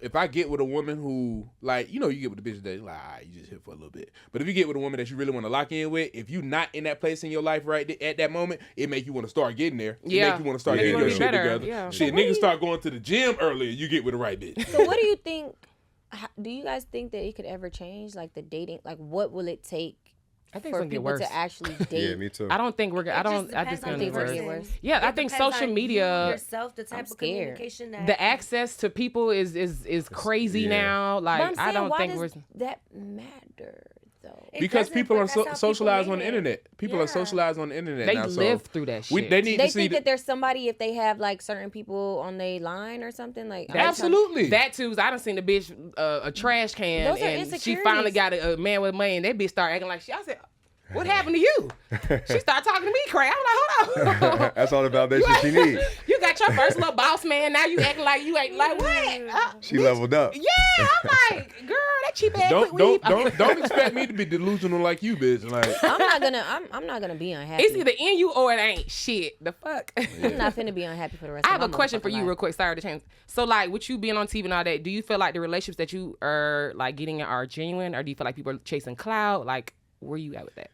if I get with a woman who like you get with the bitch that like you just here for a little bit, but if you get with a woman that you really want to lock in with, if you not in that place in your life right at that moment, it make you want to start getting there. It make you want to start getting your shit together. Yeah. Shit, niggas start going to the gym earlier. You get with the right bitch. So what do you think? Do you guys think that it could ever change? Like the dating, like what will it take? I think for it's gonna people get worse. to actually date. Yeah, me too. I don't think we're. I just gonna get worse. Yeah, I think social media. Yourself, the type of communication that the access to people is crazy now. Like I don't think does that matter though. Because people are socialized on the internet. People are socialized on the internet. They now, live through that shit. They need to see think that there's somebody if they have like certain people on their line or something like. Absolutely. That too. I done seen the bitch a trash can and she finally got a man with money and that bitch start acting like shit. I said. What happened to you? She started talking to me crazy. I'm like, hold on. That's all the validation she needs. You got your first little boss man. Now you acting like you ain't like what? She leveled up. Yeah, I'm like, girl, that cheap ass quick weave. Don't expect me to be delusional like you, bitch. Like I'm not gonna be unhappy. It's either in you or it ain't. Shit, the fuck. I'm not finna be unhappy for the rest I of have my a question for motherfucking you life. real quick. Sorry to change. So like with you being on TV and all that, do you feel like the relationships that you are like getting are genuine, or do you feel like people are chasing clout? Like where you at with that?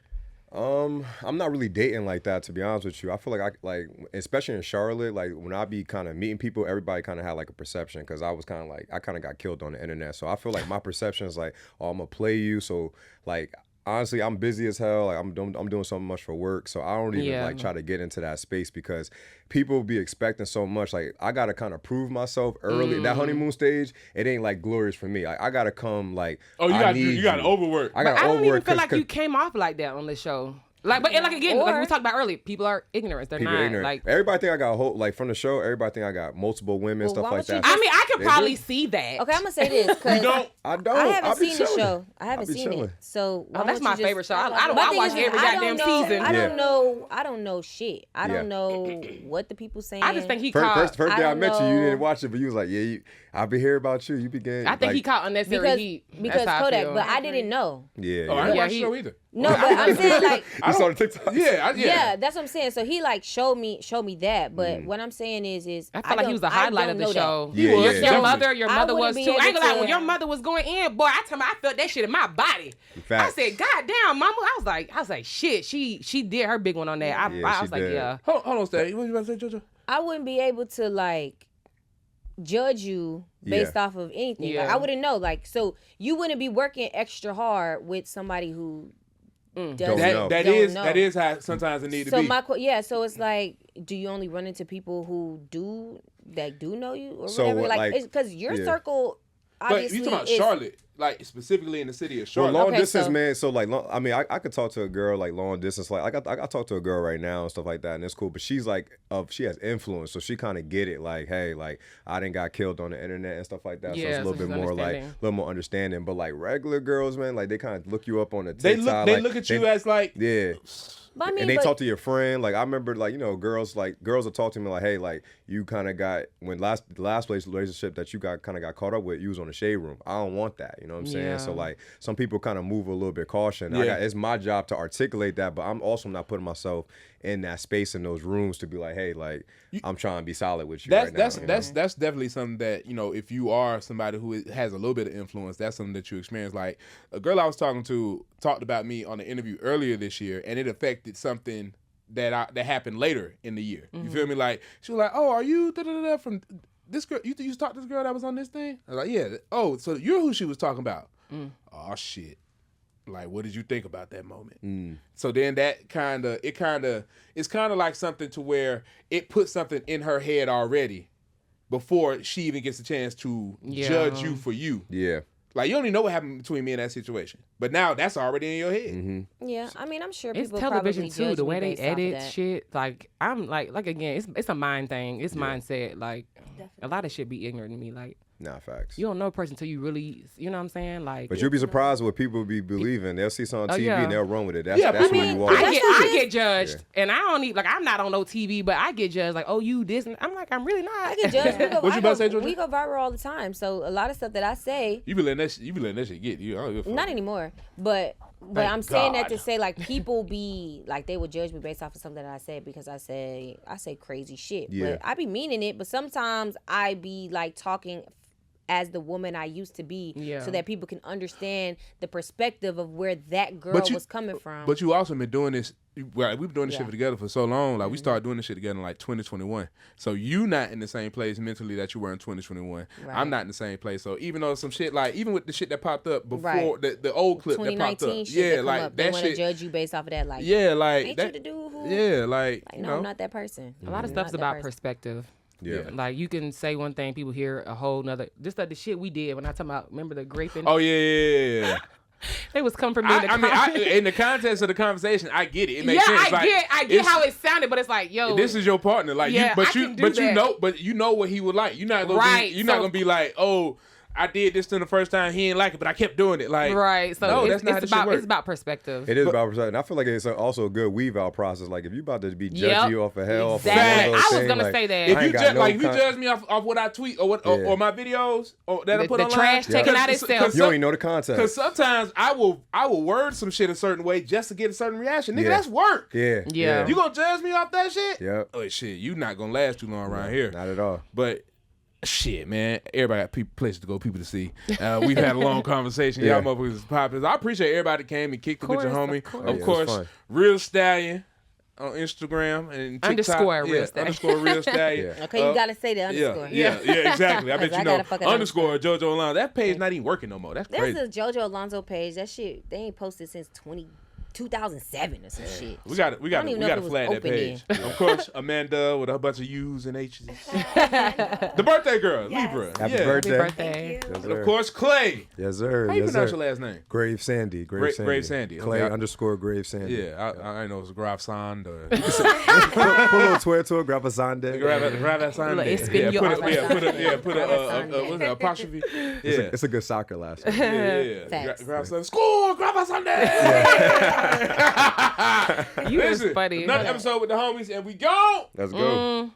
I'm not really dating like that, to be honest with you. I feel like especially in Charlotte, like when I be kind of meeting people, everybody kind of had like a perception, because I was kind of like, I kind of got killed on the internet. So I feel like my perception is like, oh, I'm gonna play you. So like, honestly, I'm busy as hell. Like I'm doing so much for work, so I don't even like try to get into that space, because people be expecting so much. Like I gotta kind of prove myself early. That honeymoon stage, it ain't like glorious for me. Like I gotta come like, you gotta overwork. I don't even feel like you came off like that on this show. Like, but like again, like we talked about earlier, people are ignorant. They're people not ignorant. like everybody think I got like from the show. Everybody think I got multiple women, Well, stuff why like would you that. I mean, I could They probably do. see that. Okay, I'm gonna say this because I don't. I haven't be seen the chilling. show. I haven't be seen chilling. it. So why Oh, that's won't my you just- favorite show. I My thing watch is, every I goddamn don't know- season. I Yeah. don't know. I don't know shit. I don't Yeah. know what the people saying. I just think he First caught. day I don't met you, you know. didn't watch it, but you was like, yeah, I've been hearing about you. You began. I think like, he caught unnecessary heat. because That's how I Kodak, feel. but I didn't know. Yeah, Oh, I yeah. ain't Yeah, watched the he- show either. No, but I'm saying like. You saw the TikTok. Yeah, Yeah, that's what I'm saying. So he like showed me that, but what I'm saying is I felt like he was the highlight of the show. Yeah, yeah, Your definitely. mother was wouldn't too. be I ain't able gonna lie, to- when your mother was going in, boy, I felt that shit in my body. Facts. I said, God damn, mama. I was like, shit. She did her big one on that. Yeah, I she was like, did. yeah. Hold on, Stallion. What you about to say, JoJo? I wouldn't be able to like judge you based off of anything. Like, Yeah. I wouldn't know. Like, so you wouldn't be working extra hard with somebody who doesn't Don't know. That know. is how sometimes it need to So be. so it's like, do you only run into people who do know you or So whatever? what, Like, like, because your yeah. circle But obviously you talking about is Charlotte, like specifically in the city of Well, Charlotte. long Okay, distance, so- man. So like, I mean, I could talk to a girl like long distance. Like, I talk to a girl right now and stuff like that, and it's cool. But she's like, she has influence, so she kind of get it. Like, hey, like I didn't got killed on the internet and stuff like that. So Yeah, it's a so little bit she's more like, understanding. a little more understanding. But like regular girls, man, like they kind of look you up on the they TikTok. look at you as like, yeah. But I mean, And they but- talk to your friend. Like I remember, like, you know, girls will talk to me like, hey, like you kind of got when the last relationship that you got caught up with, you was on the shade room. I don't want that. You know what I'm saying? Yeah. So like some people kind of move a little bit caution. Yeah. It's my job to articulate that, but I'm also not putting myself in that space in those rooms to be like, hey, like I'm trying to be solid with you right now. you know? That's definitely something that, you know, if you are somebody who has a little bit of influence, that's something that you experience. Like a girl I was talking to talked about me on an interview earlier this year, and it affected something that happened later in the year. You feel me? Like she was like, "Oh, are you from this girl? You used to talk to this girl that was on this thing?" I was like, "Yeah." "Oh, so you're who she was talking about?" Oh shit. Like, what did you think about that moment? So then it's kind of like something to where it puts something in her head already before she even gets a chance to judge you for you. Yeah. Like, you don't even know what happened between me and that situation. But now that's already in your head. Yeah, I mean, I'm sure It's people television probably too. judge The me way they based off of edit that. shit, like I'm like again, it's a mind thing. It's mindset. Like a lot of shit be ignorant to me. Like Nah, facts. you don't know a person until you really, you know what I'm saying? Like But you'll be surprised what people be believing. They'll see something on TV yeah. and they'll run with it. That's Yeah, that's I when mean, you walk. I get judged, and I don't need like I'm not on no TV, but I get judged like, oh, you this, and I'm like, I'm really not. I get judged. What you about to say, Georgia? We go viral all the time. So a lot of stuff that I say, You be letting that shit get you. I don't give a fuck. not anymore. But Thank I'm saying that God. to say like people be like they would judge me based off of something that I said because I say crazy shit. Yeah. But I be meaning it. But sometimes I be like talking as the woman I used to be, Yeah. so that people can understand the perspective of where that girl was coming from. But you also been doing this. Well, we've been doing this Yeah. shit together for so long. Like we started doing this shit together in like 2021. So you not in the same place mentally that you were in 2021. Right. I'm not in the same place. So even though some shit like even with the shit that popped up before Right. the old clip that popped 2019 up, shit yeah, that come like up. They that want to shit. judge you based off of that. Like, Yeah, like ain't that. you the dude who? Yeah, like Like, you no, know. I'm not that person. A lot of I'm stuff's not that about person. perspective. Yeah. Like you can say one thing, people hear a whole nother. Just like the shit we did when I talking about. Remember the graping? Oh yeah. They was coming for me. In the context of the conversation, I get it. It makes yeah, sense. Like, I get it's- how it sounded, but it's like, yo, This is your partner, like Yeah, I can do that. you know what he would like. You're not gonna Right, be, you're not so- gonna be like, oh, I did this to the first time, he didn't like it, but I kept doing it. Like, Right. So no, it's, that's not how it's this shit about work. it's about perspective. It is about perspective. I feel like it's also a good weave out process. Like if you about to be Yep. judgy off of hell, Exactly. off of one of I those was things, gonna like, say that. If I you ain't got judge, no like if you con- judge me off what I tweet or what or my videos or that I put the online, trash taken out Cause- itself. cause you don't even know the context. Because sometimes I will word some shit a certain way just to get a certain reaction. Nigga, Yeah. that's work. Yeah. Yeah. You gonna judge me off that shit? Yep. Oh shit, you not gonna last too long around here. Not at all. But shit, man, everybody got places to go, people to see. We've had a long conversation. Yeah. Y'all motherfuckers is popular. I appreciate everybody that came and kicked it with your course, homie. of course. Oh, yeah, Of it was course, fun. Real Stallion on Instagram and TikTok. Underscore Real Stallion. Underscore Real Stallion. Yeah. Okay, you gotta say the underscore. Yeah, exactly. I bet 'Cause you I know. gotta fucking Underscore JoJo Alonzo. That page not even working no more. That's There's crazy. a JoJo Alonzo page. That shit, they ain't posted since 2007 or some shit. We got to even know if it was flag that open page. Of course, Amanda with a bunch of U's and H's. The birthday girl, Yes. Libra. Happy yeah. birthday. Happy birthday. Yes, And sir. of course, Clay. Yes, sir. How you Yes, pronounce sir. your last name? Grave Sandy. Grave Sandy. Grave Sandy. Clay Okay. underscore Grave Sandy. Yeah, I know it's Graf Sand or Put a little Twitter to it. Grab a Sunday. Graf Sand. Look, it's been your put a Sunday. what's that, apostrophe? Yeah. It's a good soccer last name. Yeah. Facts. Graf Sand. Score! Graf Sunday! You was Listen, funny. another episode with the homies, and we go. Let's go.